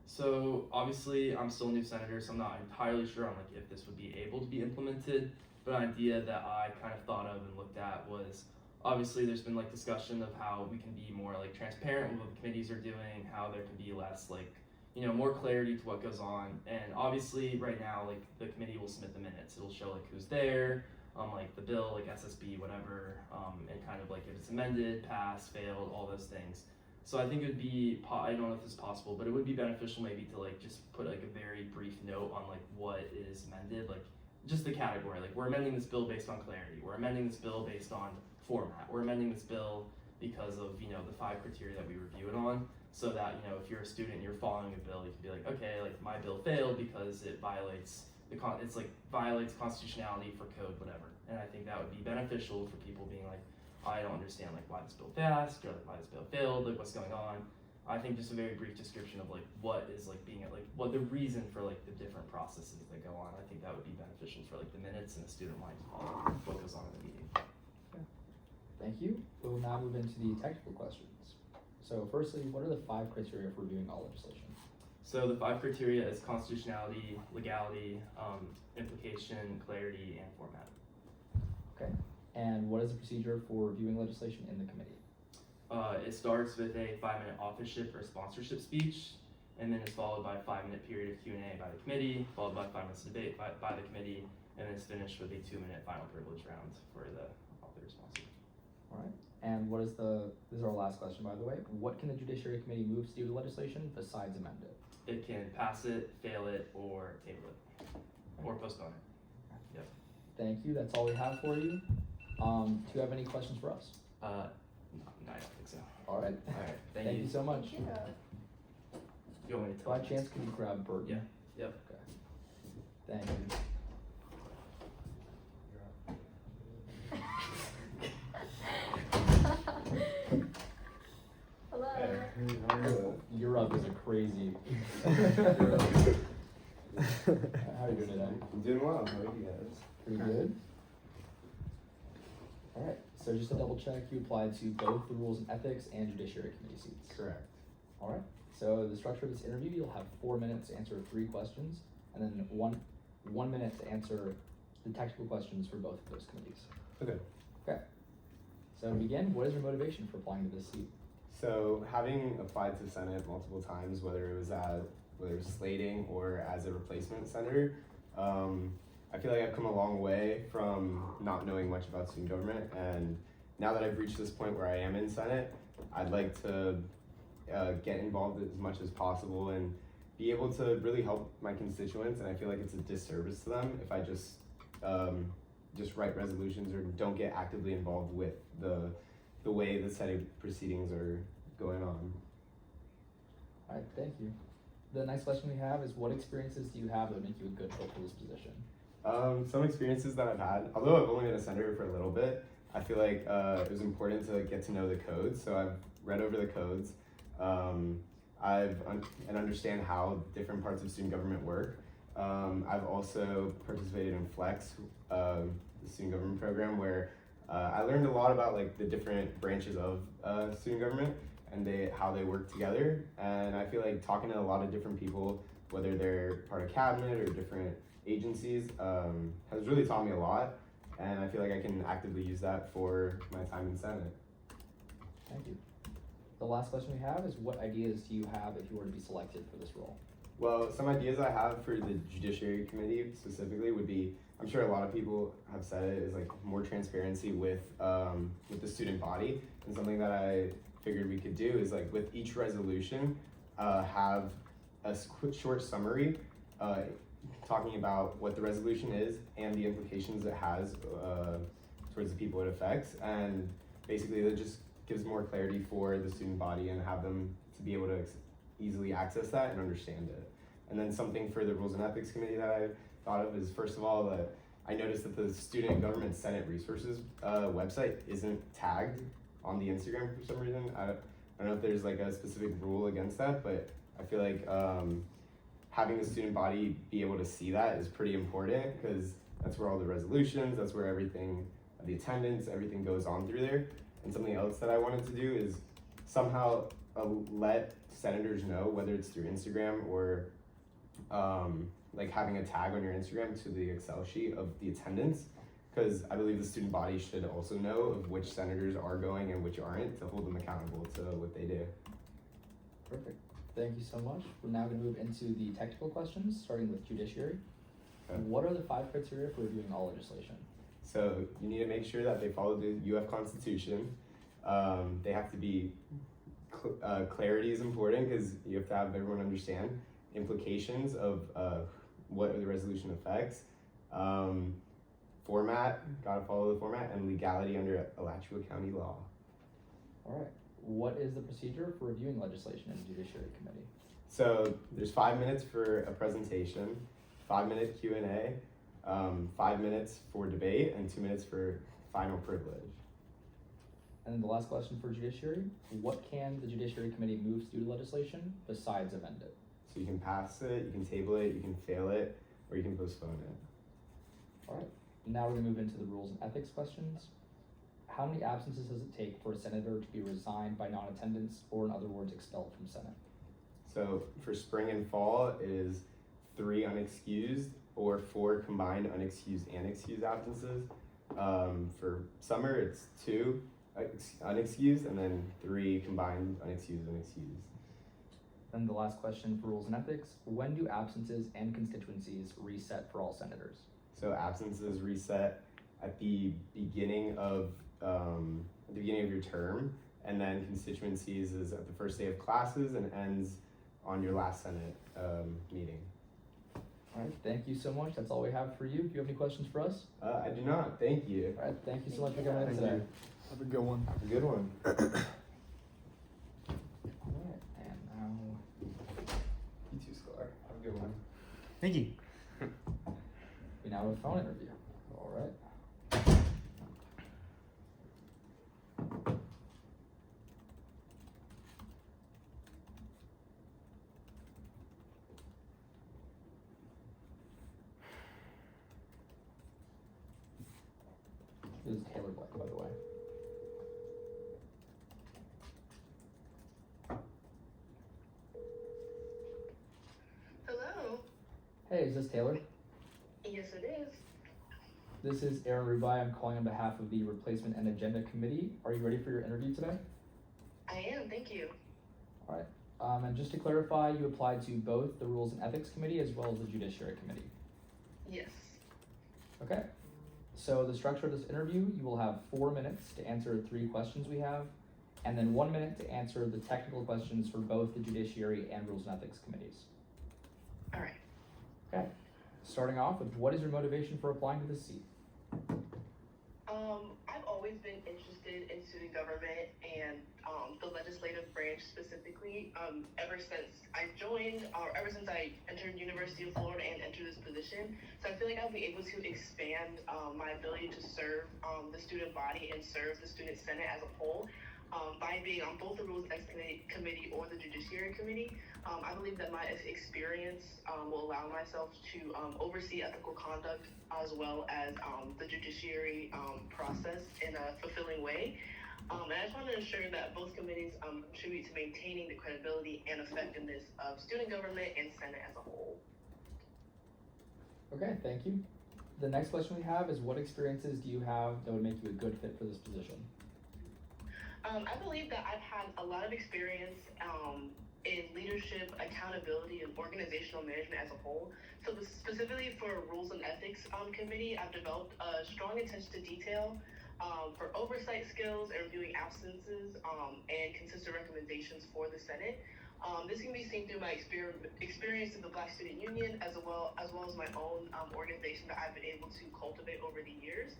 So obviously I'm still a new senator, so I'm not entirely sure on like if this would be able to be implemented, but an idea that I kind of thought of and looked at was, obviously there's been like discussion of how we can be more like transparent with what the committees are doing, how there can be less like, you know, more clarity to what goes on. And obviously right now, like the committee will submit the minutes. It'll show like who's there, like the bill, like SSB, whatever, and kind of like if it's amended, passed, failed, all those things. So I think it would be, I don't know if this is possible, but it would be beneficial maybe to like just put like a very brief note on like what is amended, like just the category, like we're amending this bill based on clarity, we're amending this bill based on format, we're amending this bill because of, you know, the 5 criteria that we review it on, so that, you know, if you're a student and you're following a bill, you can be like, okay, like my bill failed because it violates violates constitutionality for code, whatever. And I think that would be beneficial for people being like, I don't understand like why this bill passed or like why this bill failed, like what's going on. I think just a very brief description of like what is like being like what the reason for like the different processes that go on. I think that would be beneficial for like the minutes and the student might follow what goes on in the meeting. Okay. Thank you. We'll now move into the technical questions. So firstly, what are the 5 criteria for reviewing all legislation? So the 5 criteria is constitutionality, legality, implication, clarity, and format. Okay. And what is the procedure for reviewing legislation in the committee? It starts with a 5-minute authorship or sponsorship speech, and then is followed by a 5-minute period of Q&A by the committee, followed by 5 minutes of debate by the committee, and then it's finished with a 2-minute final privilege round for the author or sponsor. All right. And what is this is our last question, by the way. What can the Judiciary Committee move to do to legislation besides amend it? It can pass it, fail it, or table it, or postpone it. Yep. Thank you. That's all we have for you. Do you have any questions for us? No, I don't think so. All right. All right. Thank you so much. Thank you. You want me to tell By you? chance, could you grab Burton? Yeah. Yep. Okay. Thank you. Hello. You're up is a crazy. How are you doing today? I'm doing well. How are you guys? Pretty good. All right. So just to double check, you applied to both the Rules and Ethics and Judiciary Committee seats. Correct. All right. So the structure of this interview, you'll have 4 minutes to answer 3 questions, and then one minute to answer the technical questions for both of those committees. Okay. Okay. So to begin, what is your motivation for applying to this seat? So having applied to Senate multiple times, whether it was slating or as a replacement senator, I feel like I've come a long way from not knowing much about student government, and now that I've reached this point where I am in Senate, I'd like to get involved as much as possible and be able to really help my constituents. And I feel like it's a disservice to them if I just write resolutions or don't get actively involved with the way the Senate proceedings are going on. All right, thank you. The next question we have is, what experiences do you have that make you a good fit for this position? Some experiences that I've had, although I've only been a senator for a little bit, I feel like it was important to get to know the codes. So I've read over the codes. And understand how different parts of student government work. I've also participated in Flex, the student government program, where I learned a lot about like the different branches of student government and how they work together. And I feel like talking to a lot of different people, whether they're part of cabinet or different agencies, has really taught me a lot. And I feel like I can actively use that for my time in Senate. Thank you. The last question we have is, what ideas do you have if you were to be selected for this role? Well, some ideas I have for the Judiciary Committee specifically would be, I'm sure a lot of people have said it, is like more transparency with the student body, and something that I figured we could do is like with each resolution, have a quick short summary talking about what the resolution is and the implications it has towards the people it affects, and basically that just gives more clarity for the student body and have them to be able to easily access that and understand it. And then something for the Rules and Ethics Committee that I thought of is, first of all, that I noticed that the Student Government Senate Resources website isn't tagged on the Instagram for some reason. I don't know if there's like a specific rule against that, but I feel like having the student body be able to see that is pretty important, because that's where all the resolutions, that's where everything, the attendance, everything goes on through there. And something else that I wanted to do is somehow let senators know, whether it's through Instagram or like having a tag on your Instagram to the Excel sheet of the attendance, because I believe the student body should also know of which senators are going and which aren't, to hold them accountable to what they do. Perfect. Thank you so much. We're now going to move into the technical questions, starting with Judiciary. Okay. What are the 5 criteria for reviewing all legislation? So you need to make sure that they follow the UF Constitution. They have to be, clarity is important, because you have to have everyone understand implications of what the resolution affects. Format, gotta follow the format, and legality under Alachua County law. All right. What is the procedure for reviewing legislation in the Judiciary Committee? So there's 5 minutes for a presentation, 5-minute Q&A, 5 minutes for debate, and 2 minutes for final privilege. And then the last question for Judiciary, what can the Judiciary Committee move to do to legislation besides amend it? So you can pass it, you can table it, you can fail it, or you can postpone it. All right. Now we're going to move into the rules and ethics questions. How many absences does it take for a senator to be resigned by non-attendance, or in other words, expelled from Senate? So for spring and fall, it is 3 unexcused or 4 combined unexcused and excused absences. For summer, it's 2 unexcused and then 3 combined unexcused and excused. And the last question for rules and ethics, when do absences and constituencies reset for all senators? So absences reset at the beginning of your term, and then constituencies is at the first day of classes and ends on your last Senate meeting. All right, thank you so much. That's all we have for you. Do you have any questions for us? I do not. Thank you. All right, thank you so much for coming in today. Have a good one. Have a good one. All right, and now You too, Scar. Have a good one. Thank you. we now have a phone interview. All right. This is Taylor Black, by the way. Hello. Hey, is this Taylor? Yes, it is. This is Aaron Rubai. I'm calling on behalf of the Replacement and Agenda Committee. Are you ready for your interview today? I am. Thank you. All right. And just to clarify, you applied to both the Rules and Ethics Committee as well as the Judiciary Committee. Yes. Okay. So the structure of this interview, you will have 4 minutes to answer 3 questions we have, and then 1 minute to answer the technical questions for both the Judiciary and Rules and Ethics Committees. All right. Okay. Starting off with, what is your motivation for applying to this seat? I've always been interested in student government and the legislative branch specifically. Ever since I joined, or ever since I entered University of Florida and entered this position, so I feel like I'll be able to expand my ability to serve the student body and serve the student senate as a whole. By being on both the Rules and Ethics Committee or the Judiciary Committee, I believe that my experience will allow myself to oversee ethical conduct as well as the judiciary process in a fulfilling way. And I just want to ensure that both committees contribute to maintaining the credibility and effectiveness of student government and Senate as a whole. Okay, thank you. The next question we have is, what experiences do you have that would make you a good fit for this position? I believe that I've had a lot of experience in leadership, accountability, and organizational management as a whole. So specifically for Rules and Ethics Committee, I've developed a strong attention to detail, for oversight skills and reviewing absences and consistent recommendations for the Senate. This can be seen through my experience in the Black Student Union as well as my own organization that I've been able to cultivate over the years.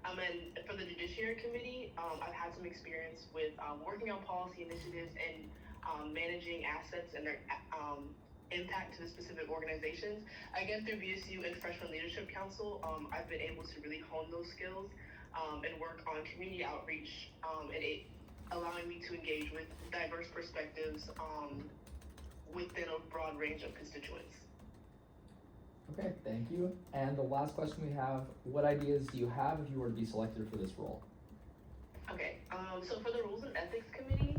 And for the Judiciary Committee, I've had some experience with working on policy initiatives and managing assets and their impact to the specific organizations. Again, through BSU and Freshman Leadership Council, I've been able to really hone those skills and work on community outreach and it allowing me to engage with diverse perspectives within a broad range of constituents. Okay, thank you. And the last question we have, what ideas do you have if you were to be selected for this role? Okay, so for the Rules and Ethics Committee,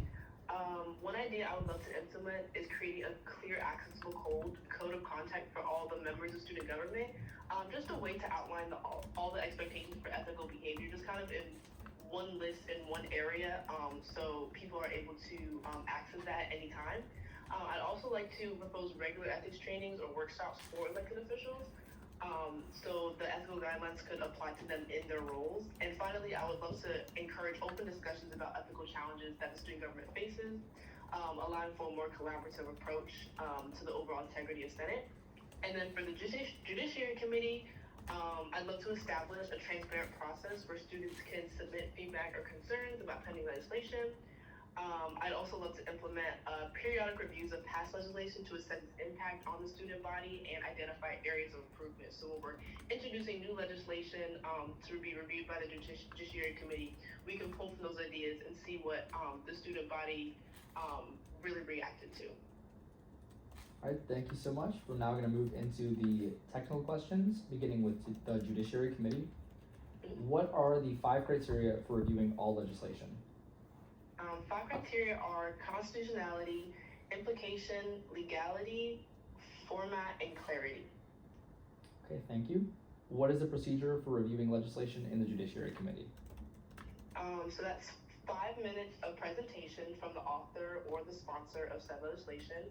one idea I would love to implement is creating a clear, accessible code of conduct for all the members of student government. Just a way to outline all the expectations for ethical behavior, just kind of in one list in one area, so people are able to access that at any time. I'd also like to propose regular ethics trainings or workshops for elected officials, so the ethical guidelines could apply to them in their roles. And finally, I would love to encourage open discussions about ethical challenges that the student government faces, allowing for a more collaborative approach to the overall integrity of Senate. And then for the Judiciary Committee, I'd love to establish a transparent process where students can submit feedback or concerns about pending legislation. I'd also love to implement periodic reviews of past legislation to assess its impact on the student body and identify areas of improvement. So when we're introducing new legislation to be reviewed by the Judiciary Committee, we can pull from those ideas and see what the student body really reacted to. All right, thank you so much. We're now going to move into the technical questions, beginning with the Judiciary Committee. What are the 5 criteria for reviewing all legislation? 5 criteria are constitutionality, implication, legality, format, and clarity. Okay, thank you. What is the procedure for reviewing legislation in the Judiciary Committee? So that's 5 minutes of presentation from the author or the sponsor of said legislation,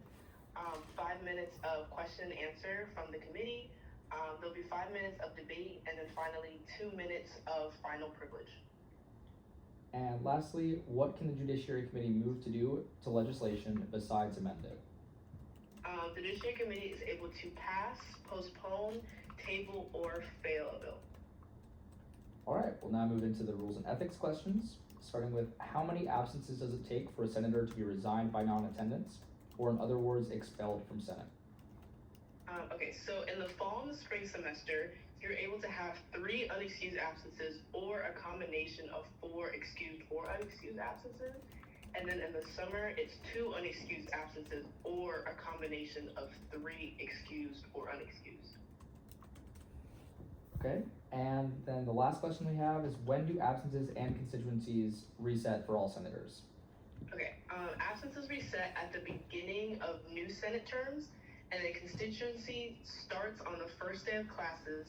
5 minutes of question and answer from the committee, there'll be 5 minutes of debate, and then finally 2 minutes of final privilege. And lastly, what can the Judiciary Committee move to do to legislation besides amend it? The Judiciary Committee is able to pass, postpone, table, or fail a bill. All right, we'll now move into the rules and ethics questions, starting with how many absences does it take for a senator to be resigned by non-attendance, or in other words, expelled from Senate? Okay, so in the fall and the spring semester, you're able to have 3 unexcused absences or a combination of 4 excused or unexcused absences. And then in the summer, it's 2 unexcused absences or a combination of 3 excused or unexcused. Okay, and then the last question we have is when do absences and constituencies reset for all senators? Okay, absences reset at the beginning of new Senate terms, and the constituency starts on the first day of classes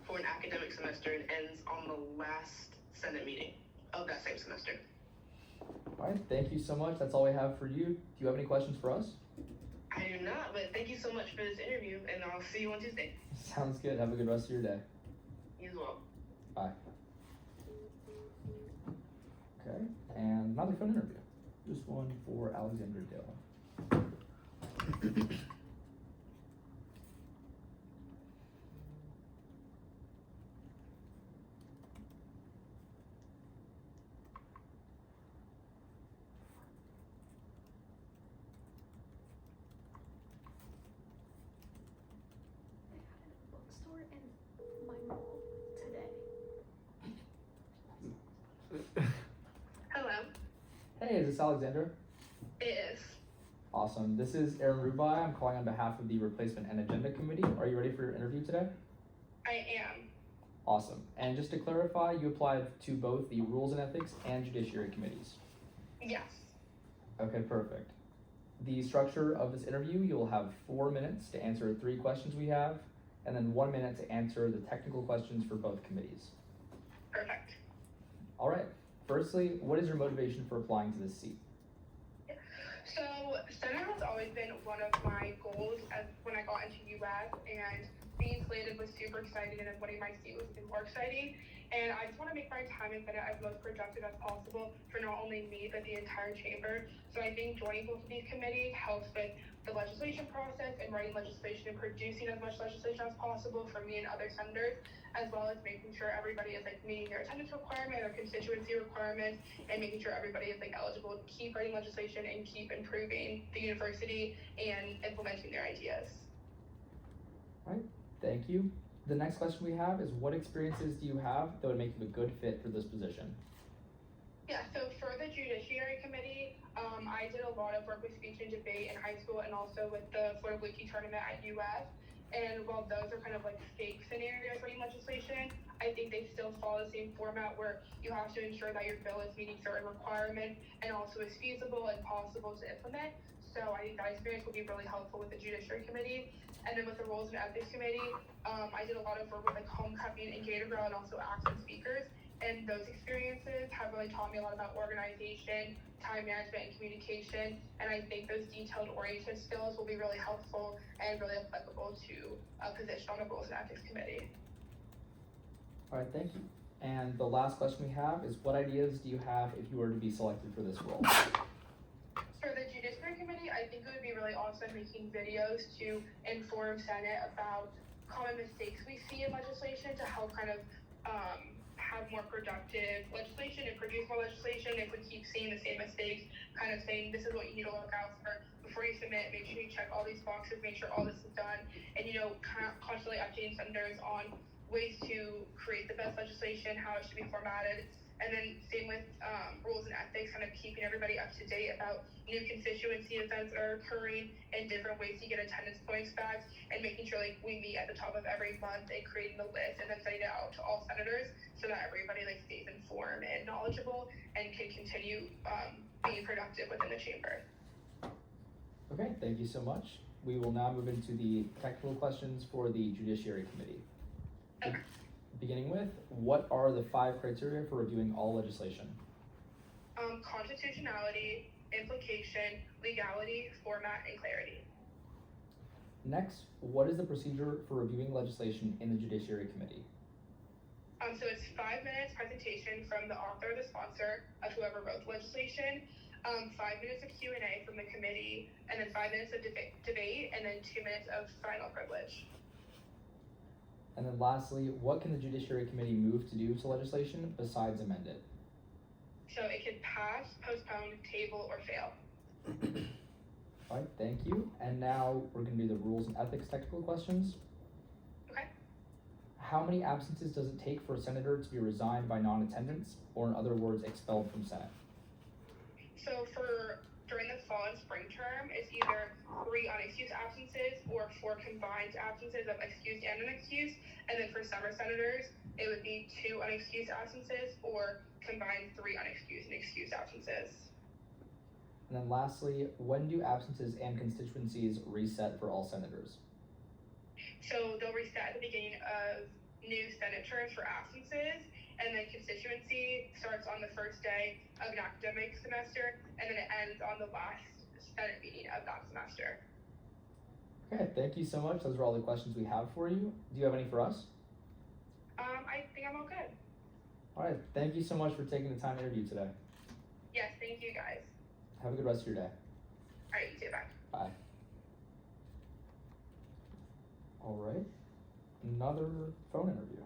for an academic semester and ends on the last Senate meeting of that same semester. All right, thank you so much. That's all we have for you. Do you have any questions for us? I do not, but thank you so much for this interview, and I'll see you on Tuesday. Sounds good. Have a good rest of your day. You as well. Bye. Okay, and another phone interview. This one for Alexander Dill. Bookstore in my mall today. Hello. Hey, is this Alexander? It is. Awesome. This is Aaron Rubai. I'm calling on behalf of the Replacement and Agenda Committee. Are you ready for your interview today? I am. Awesome. And just to clarify, you applied to both the Rules and Ethics and Judiciary Committees. Yes. Okay, perfect. The structure of this interview, you'll have 4 minutes to answer 3 questions we have, and then 1 minute to answer the technical questions for both committees. Perfect. All right. Firstly, what is your motivation for applying to this seat? So Senate has always been one of my goals as when I got into UF, and being slated was super exciting, and then winning my seat was even more exciting. And I just want to make my time in Senate as most productive as possible for not only me, but the entire chamber. So I think joining both of these committees helps with the legislation process and writing legislation and producing as much legislation as possible for me and other senators, as well as making sure everybody is like meeting their attendance requirement or constituency requirements, and making sure everybody is like eligible to keep writing legislation and keep improving the university and implementing their ideas. All right, thank you. The next question we have is, what experiences do you have that would make you a good fit for this position? Yeah, so for the Judiciary Committee, I did a lot of work with speech and debate in high school and also with the Florida Blue Key tournament at UF. And while those are kind of like fake scenarios writing legislation, I think they still follow the same format where you have to ensure that your bill is meeting certain requirements and also is feasible and possible to implement. So I think that experience will be really helpful with the Judiciary Committee. And then with the Rules and Ethics Committee, I did a lot of work with like homecoming and Gatorville and also accent speakers. And those experiences have really taught me a lot about organization, time management, and communication. And I think those detailed oriented skills will be really helpful and really applicable to a position on the Rules and Ethics Committee. All right, thank you. And the last question we have is, what ideas do you have if you were to be selected for this role? For the Judiciary Committee, I think it would be really awesome making videos to inform Senate about common mistakes we see in legislation to help kind of have more productive legislation and produce more legislation. If we keep seeing the same mistakes, kind of saying this is what you need to look out for before you submit, make sure you check all these boxes, make sure all this is done, and constantly updating senators on ways to create the best legislation, how it should be formatted. And then same with rules and ethics, kind of keeping everybody up to date about new constituency events that are occurring and different ways to get attendance points back, and making sure like we meet at the top of every month and creating the list and then sending it out to all senators so that everybody like stays informed and knowledgeable and can continue being productive within the chamber. Okay, thank you so much. We will now move into the technical questions for the Judiciary Committee. Okay. Beginning with, what are the 5 criteria for reviewing all legislation? Constitutionality, implication, legality, format, and clarity. Next, what is the procedure for reviewing legislation in the Judiciary Committee? So it's 5 minutes presentation from the author or the sponsor of whoever wrote the legislation, 5 minutes of Q&A from the committee, and then 5 minutes of debate, and then 2 minutes of final privilege. And then lastly, what can the Judiciary Committee move to do to legislation besides amend it? So it could pass, postpone, table, or fail. All right, thank you. And now we're going to do the rules and ethics technical questions. Okay. How many absences does it take for a senator to be resigned by non-attendance, or in other words, expelled from Senate? So during the fall and spring term, it's either 3 unexcused absences or 4 combined absences of excused and unexcused. And then for summer senators, it would be 2 unexcused absences or combined 3 unexcused and excused absences. And then lastly, when do absences and constituencies reset for all senators? So they'll reset at the beginning of new Senate terms for absences, and then constituency starts on the first day of an academic semester, and then it ends on the last Senate meeting of that semester. Okay, thank you so much. Those are all the questions we have for you. Do you have any for us? I think I'm all good. All right, thank you so much for taking the time to interview today. Yes, thank you guys. Have a good rest of your day. All right, you too, bye. Bye. All right, another phone interview,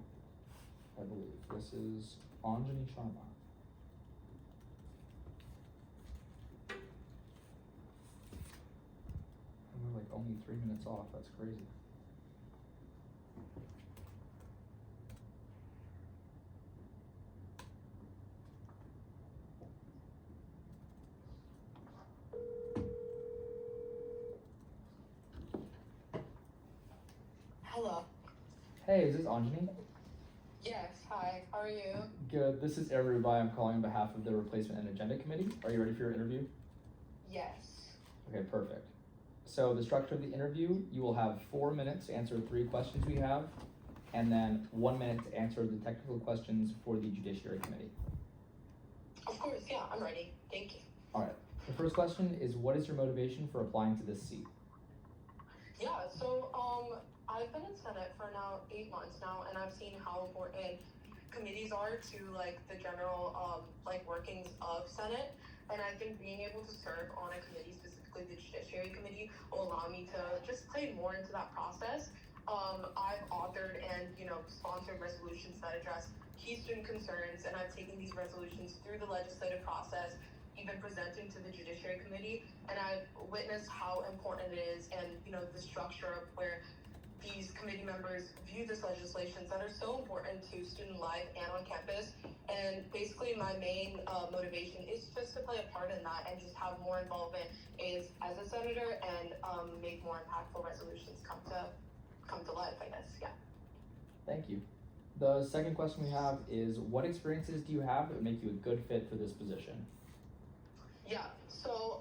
I believe. This is Anjani Sharma. And we're like only 3 minutes off, that's crazy. Hello. Hey, is this Anjani? Yes, hi. How are you? Good. This is Eric Rubai. I'm calling on behalf of the Replacement and Agenda Committee. Are you ready for your interview? Yes. Okay, perfect. So the structure of the interview, you will have 4 minutes to answer 3 questions we have, and then 1 minute to answer the technical questions for the Judiciary Committee. Of course, yeah, I'm ready. Thank you. All right. The first question is, what is your motivation for applying to this seat? Yeah, so I've been in Senate for now 8 months now, and I've seen how important committees are to like the general workings of Senate. And I think being able to serve on a committee, specifically the Judiciary Committee, will allow me to just play more into that process. I've authored and sponsored resolutions that address key student concerns, and I've taken these resolutions through the legislative process, even presenting to the Judiciary Committee, and I've witnessed how important it is, and the structure of where these committee members view this legislations that are so important to student life and on campus. And basically my main motivation is just to play a part in that and just have more involvement is as a senator and make more impactful resolutions come to life, I guess. Yeah. Thank you. The second question we have is, what experiences do you have that make you a good fit for this position? Yeah, so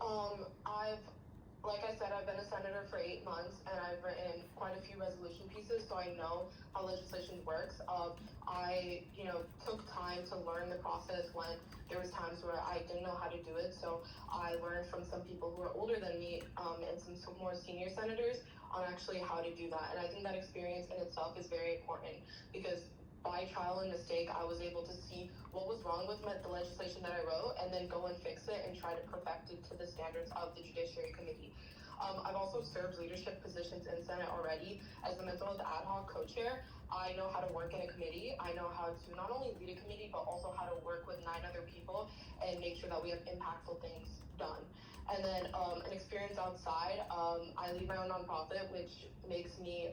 like I said, I've been a senator for 8 months, and I've written quite a few resolution pieces, so I know how legislation works. I took time to learn the process when there was times where I didn't know how to do it, so I learned from some people who are older than me and some more senior senators on actually how to do that. And I think that experience in itself is very important because by trial and mistake, I was able to see what was wrong with the legislation that I wrote and then go and fix it and try to perfect it to the standards of the Judiciary Committee. I've also served leadership positions in Senate already. As the mental health ad hoc co-chair, I know how to work in a committee. I know how to not only lead a committee, but also how to work with 9 other people and make sure that we have impactful things done. And then an experience outside, I lead my own nonprofit, which makes me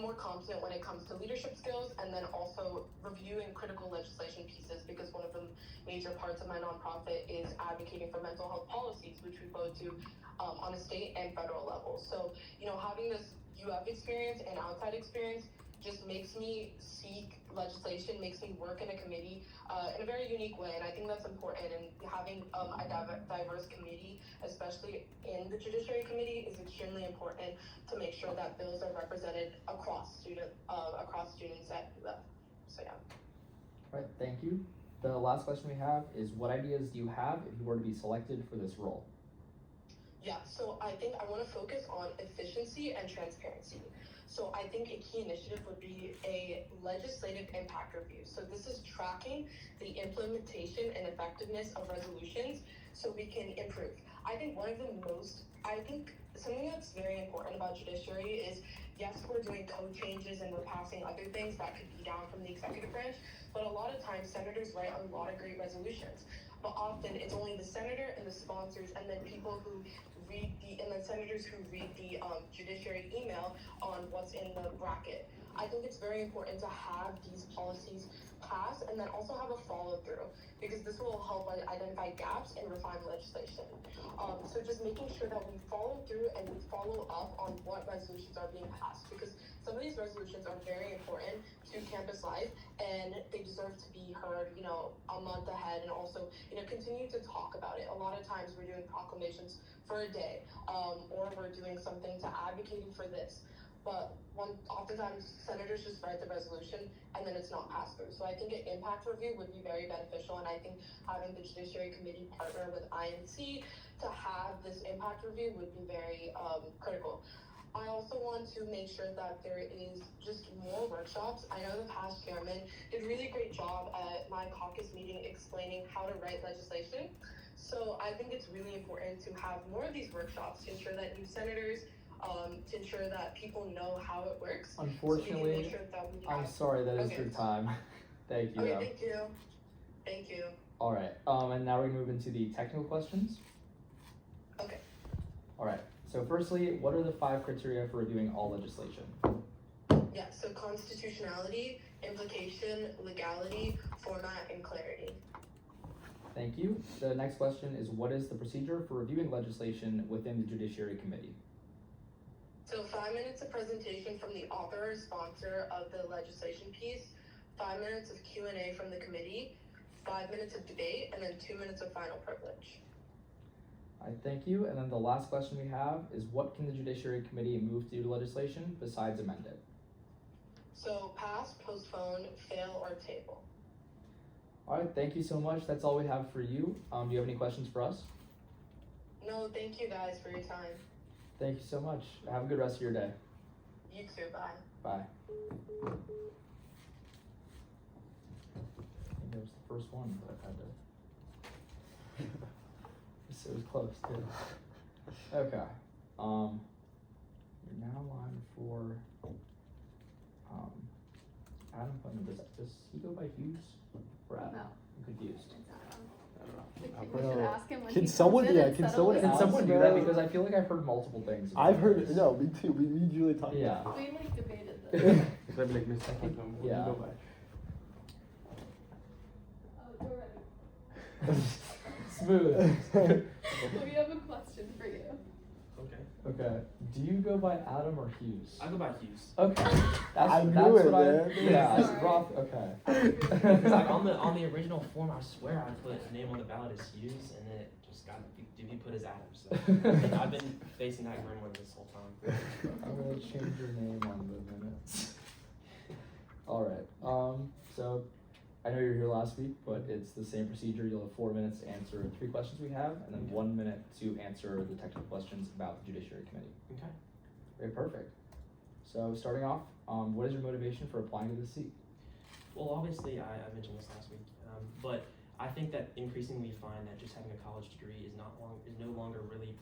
more competent when it comes to leadership skills, and then also reviewing critical legislation pieces, because one of the major parts of my nonprofit is advocating for mental health policies, which we both do on a state and federal level. So, having this UF experience and outside experience just makes me seek legislation, makes me work in a committee in a very unique way, and I think that's important. And having a diverse committee, especially in the Judiciary Committee, is extremely important to make sure that bills are represented across students at UF. So yeah. All right, thank you. The last question we have is, what ideas do you have if you were to be selected for this role? Yeah, so I think I want to focus on efficiency and transparency. So I think a key initiative would be a legislative impact review. So this is tracking the implementation and effectiveness of resolutions so we can improve. I think something that's very important about Judiciary is, yes, we're doing code changes and we're passing other things that could be down from the executive branch, but a lot of times senators write a lot of great resolutions. But often it's only the senator and the sponsors and then people who senators who read the Judiciary email on what's in the bracket. I think it's very important to have these policies pass and then also have a follow through, because this will help identify gaps and refine legislation. So just making sure that we follow through and we follow up on what resolutions are being passed, because some of these resolutions are very important to campus life and they deserve to be heard, a month ahead, and also, continue to talk about it. A lot of times we're doing proclamations for a day, or we're doing something to advocating for this. But oftentimes senators just write the resolution and then it's not passed through. So I think an impact review would be very beneficial, and I think having the Judiciary Committee partner with INC to have this impact review would be very critical. I also want to make sure that there is just more workshops. I know the past chairman did a really great job at my caucus meeting explaining how to write legislation. So I think it's really important to have more of these workshops to ensure that new senators, to ensure that people know how it works. Unfortunately, I'm sorry, that is your time. Thank you. Okay, though. thank you. Thank you. All right, and now we're gonna move into the technical questions. Okay. All right, so firstly, what are the 5 criteria for reviewing all legislation? Yeah, so constitutionality, implication, legality, format, and clarity. Thank you. The next question is, what is the procedure for reviewing legislation within the Judiciary Committee? So 5 minutes of presentation from the author or sponsor of the legislation piece, 5 minutes of Q&A from the committee, 5 minutes of debate, and then 2 minutes of final privilege. I thank you. And then the last question we have is, what can the Judiciary Committee move to do to legislation besides amend it? So pass, postpone, fail, or table. All right, thank you so much. That's all we have for you. Do you have any questions for us? No, thank you guys for your time. Thank you so much. Have a good rest of your day. You too, bye. Bye. I think that was the first one, but I had to. It was close too. Okay. You're now on for Adam Putnam. Does he go by Hughes or Adam? No. I'm confused. We should ask him when Can he someone- comes in yeah, and can settle someone it. Can ask someone do that? about- Because I feel like I've heard multiple things. about I've heard, this. no, me too. We usually talk Yeah. about We like debated this. So I'd be like, Mr. Putnam, what do you Yeah. go by? Oh, we're ready. Smooth. We have a question for you. Okay. Okay. Do you go by Adam or Hughes? I go by Hughes. Okay. That's, I knew that's it, what man. Yeah. Sorry. Rough. Okay. It's like on the original form, I swear I put a name on the ballot as Hughes, and then it just got to be put as Adam. So I've been facing that gremlin this whole time. I'm gonna change your name on the minutes. All right. So I know you were here last week, but it's the same procedure. You'll have 4 minutes to answer 3 questions we have, and then 1 minute to answer the technical questions about the Judiciary Committee. Okay. Very perfect. So starting off, what is your motivation for applying to this seat? Well, obviously, I mentioned this last week, but I think that increasingly we find that just having a college degree is no longer really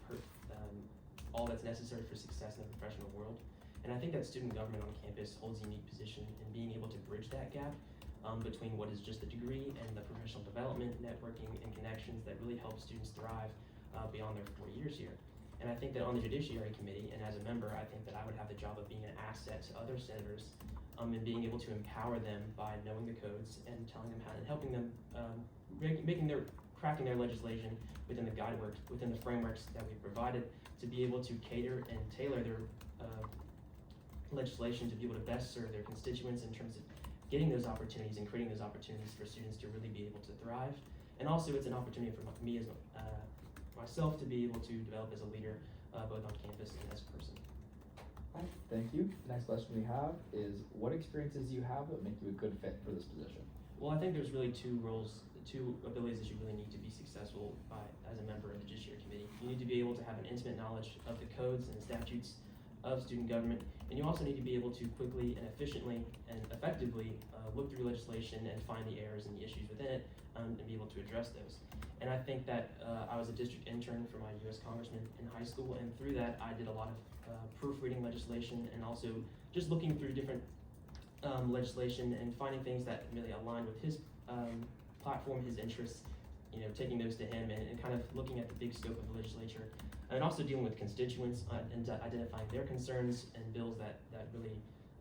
all that's necessary for success in the professional world. And I think that student government on campus holds a unique position in being able to bridge that gap between what is just a degree and the professional development, networking, and connections that really help students thrive beyond their 4 years here. And I think that on the Judiciary Committee, and as a member, I think that I would have the job of being an asset to other senators and being able to empower them by knowing the codes and telling them how and helping them crafting their legislation within the guideworks, within the frameworks that we've provided, to be able to cater and tailor their legislation to be able to best serve their constituents in terms of getting those opportunities and creating those opportunities for students to really be able to thrive. And also it's an opportunity for me as myself to be able to develop as a leader, both on campus and as a person. Right, thank you. Next question we have is, what experiences do you have that make you a good fit for this position? Well, I think there's really two abilities that you really need to be successful as a member of the Judiciary Committee. You need to be able to have an intimate knowledge of the codes and statutes of student government, and you also need to be able to quickly and efficiently and effectively look through legislation and find the errors and the issues within it, and be able to address those. And I think that I was a district intern for my U.S. congressman in high school, and through that I did a lot of proofreading legislation and also just looking through different legislation and finding things that really aligned with his platform, his interests, taking those to him and kind of looking at the big scope of the legislature, and also dealing with constituents and identifying their concerns and bills that really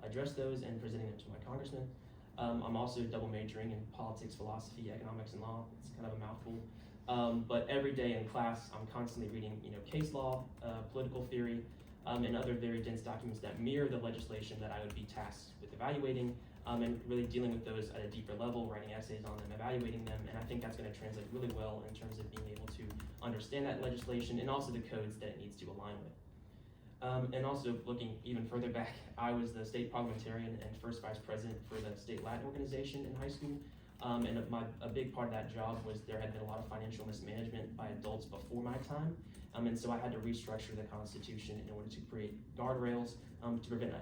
address those and presenting them to my congressman. I'm also double majoring in politics, philosophy, economics, and law. It's kind of a mouthful. But every day in class, I'm constantly reading, case law, political theory, and other very dense documents that mirror the legislation that I would be tasked with evaluating, and really dealing with those at a deeper level, writing essays on them, evaluating them, and I think that's going to translate really well in terms of being able to understand that legislation and also the codes that it needs to align with. And also looking even further back, I was the state parliamentarian and first vice president for the state Latin organization in high school. And a big part of that job was there had been a lot of financial mismanagement by adults before my time. And so I had to restructure the Constitution in order to create guardrails to prevent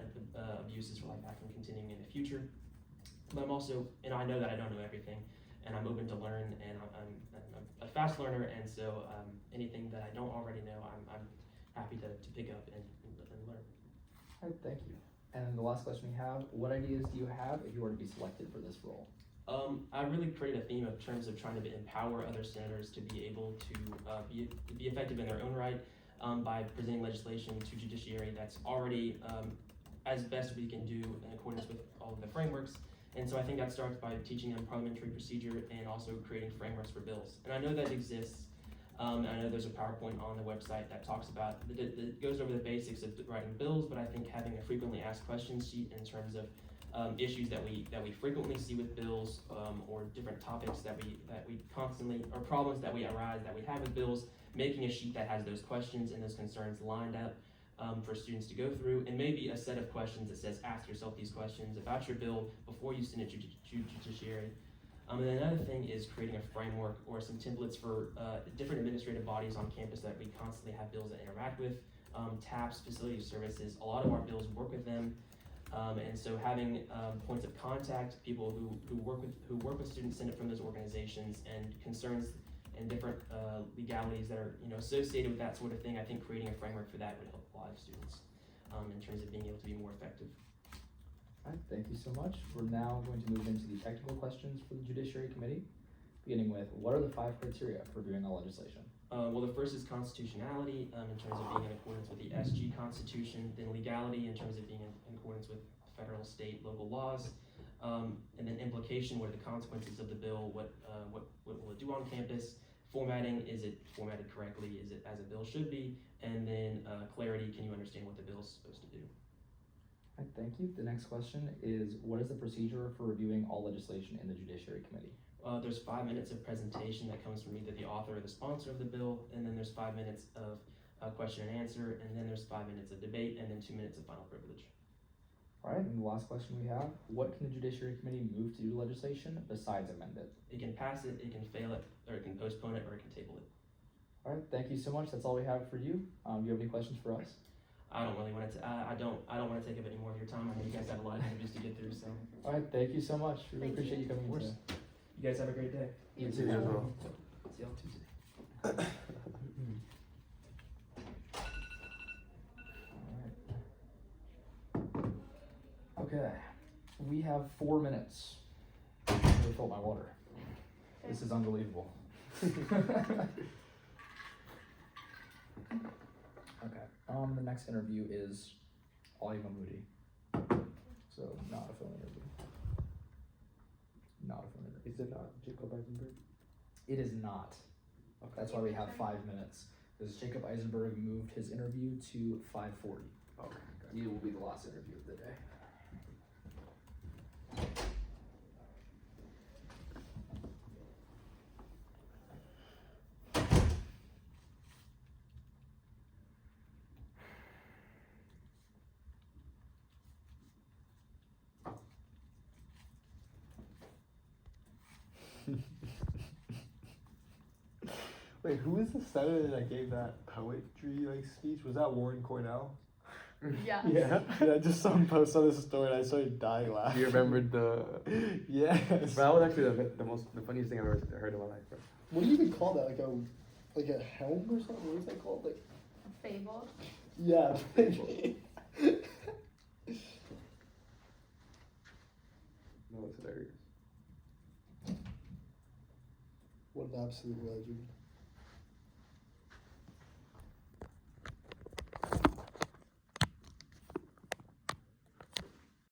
abuses like that from continuing in the future. But I'm also, and I know that I don't know everything, and I'm open to learn, and I'm a fast learner, and so anything that I don't already know, I'm happy to pick up and learn. All right, thank you. And then the last question we have, what ideas do you have if you were to be selected for this role? I really created a theme of terms of trying to empower other senators to be able to be effective in their own right by presenting legislation to Judiciary that's already as best we can do in accordance with all of the frameworks. And so I think that starts by teaching them parliamentary procedure and also creating frameworks for bills. And I know that exists. I know there's a PowerPoint on the website that talks about, that goes over the basics of writing bills, but I think having a frequently asked questions sheet in terms of issues that we frequently see with bills, or different topics that we constantly, or problems that we have with bills, making a sheet that has those questions and those concerns lined up for students to go through, and maybe a set of questions that says ask yourself these questions about your bill before you send it to Judiciary. And then another thing is creating a framework or some templates for different administrative bodies on campus that we constantly have bills that interact with. TAPS, facility services, a lot of our bills work with them, And so having points of contact, people who work with Student Senate from those organizations, and concerns and different legalities that are associated with that sort of thing, I think creating a framework for that would help a lot of students in terms of being able to be more effective. All right, thank you so much. We're now going to move into the technical questions for the Judiciary Committee, beginning with, what are the 5 criteria for reviewing all legislation? Well, the first is constitutionality in terms of being in accordance with the SG Constitution, then legality in terms of being in accordance with federal, state, local laws, and then implication, what are the consequences of the bill, what will it do on campus, formatting, is it formatted correctly, is it as a bill should be, and then clarity, can you understand what the bill is supposed to do? All right, thank you. The next question is, what is the procedure for reviewing all legislation in the Judiciary Committee? There's 5 minutes of presentation that comes from either the author or the sponsor of the bill, and then there's 5 minutes of question and answer, and then there's 5 minutes of debate, and then 2 minutes of final privilege. All right, and the last question we have, what can the Judiciary Committee move to do legislation besides amend it? It can pass it, it can fail it, or it can postpone it, or it can table it. All right, thank you so much. That's all we have for you. Do you have any questions for us? I don't really want to. I don't want to take up any more of your time. I know you guys have a lot of interviews to get through, so. All right, thank you so much. Really Thank appreciate you. you coming in today. You guys have a great day. You too. too. as well. See y'all Tuesday. Okay, we have 4 minutes. I refill my water. This is unbelievable. Okay, the next interview is Oliver Moody. So not a phone interview. Not a phone interview. Is it not Jacob Eisenberg? It is not. Okay. That's why we have 5 minutes. Because Jacob Eisenberg moved his interview to 5:40. Okay. It will be the last interview of the day. Wait, who was the senator that gave that poetry speech? Was that Warren Cornell? Yes. Yeah. I just saw him post on his story and I started dying laughing. You remembered the? Yes. But that was actually the funniest thing I've ever heard in my life, bro. What do you even call that? Like a helm or something? What is that called? Like. Fable. Yeah. No, it's hilarious. What an absolute legend.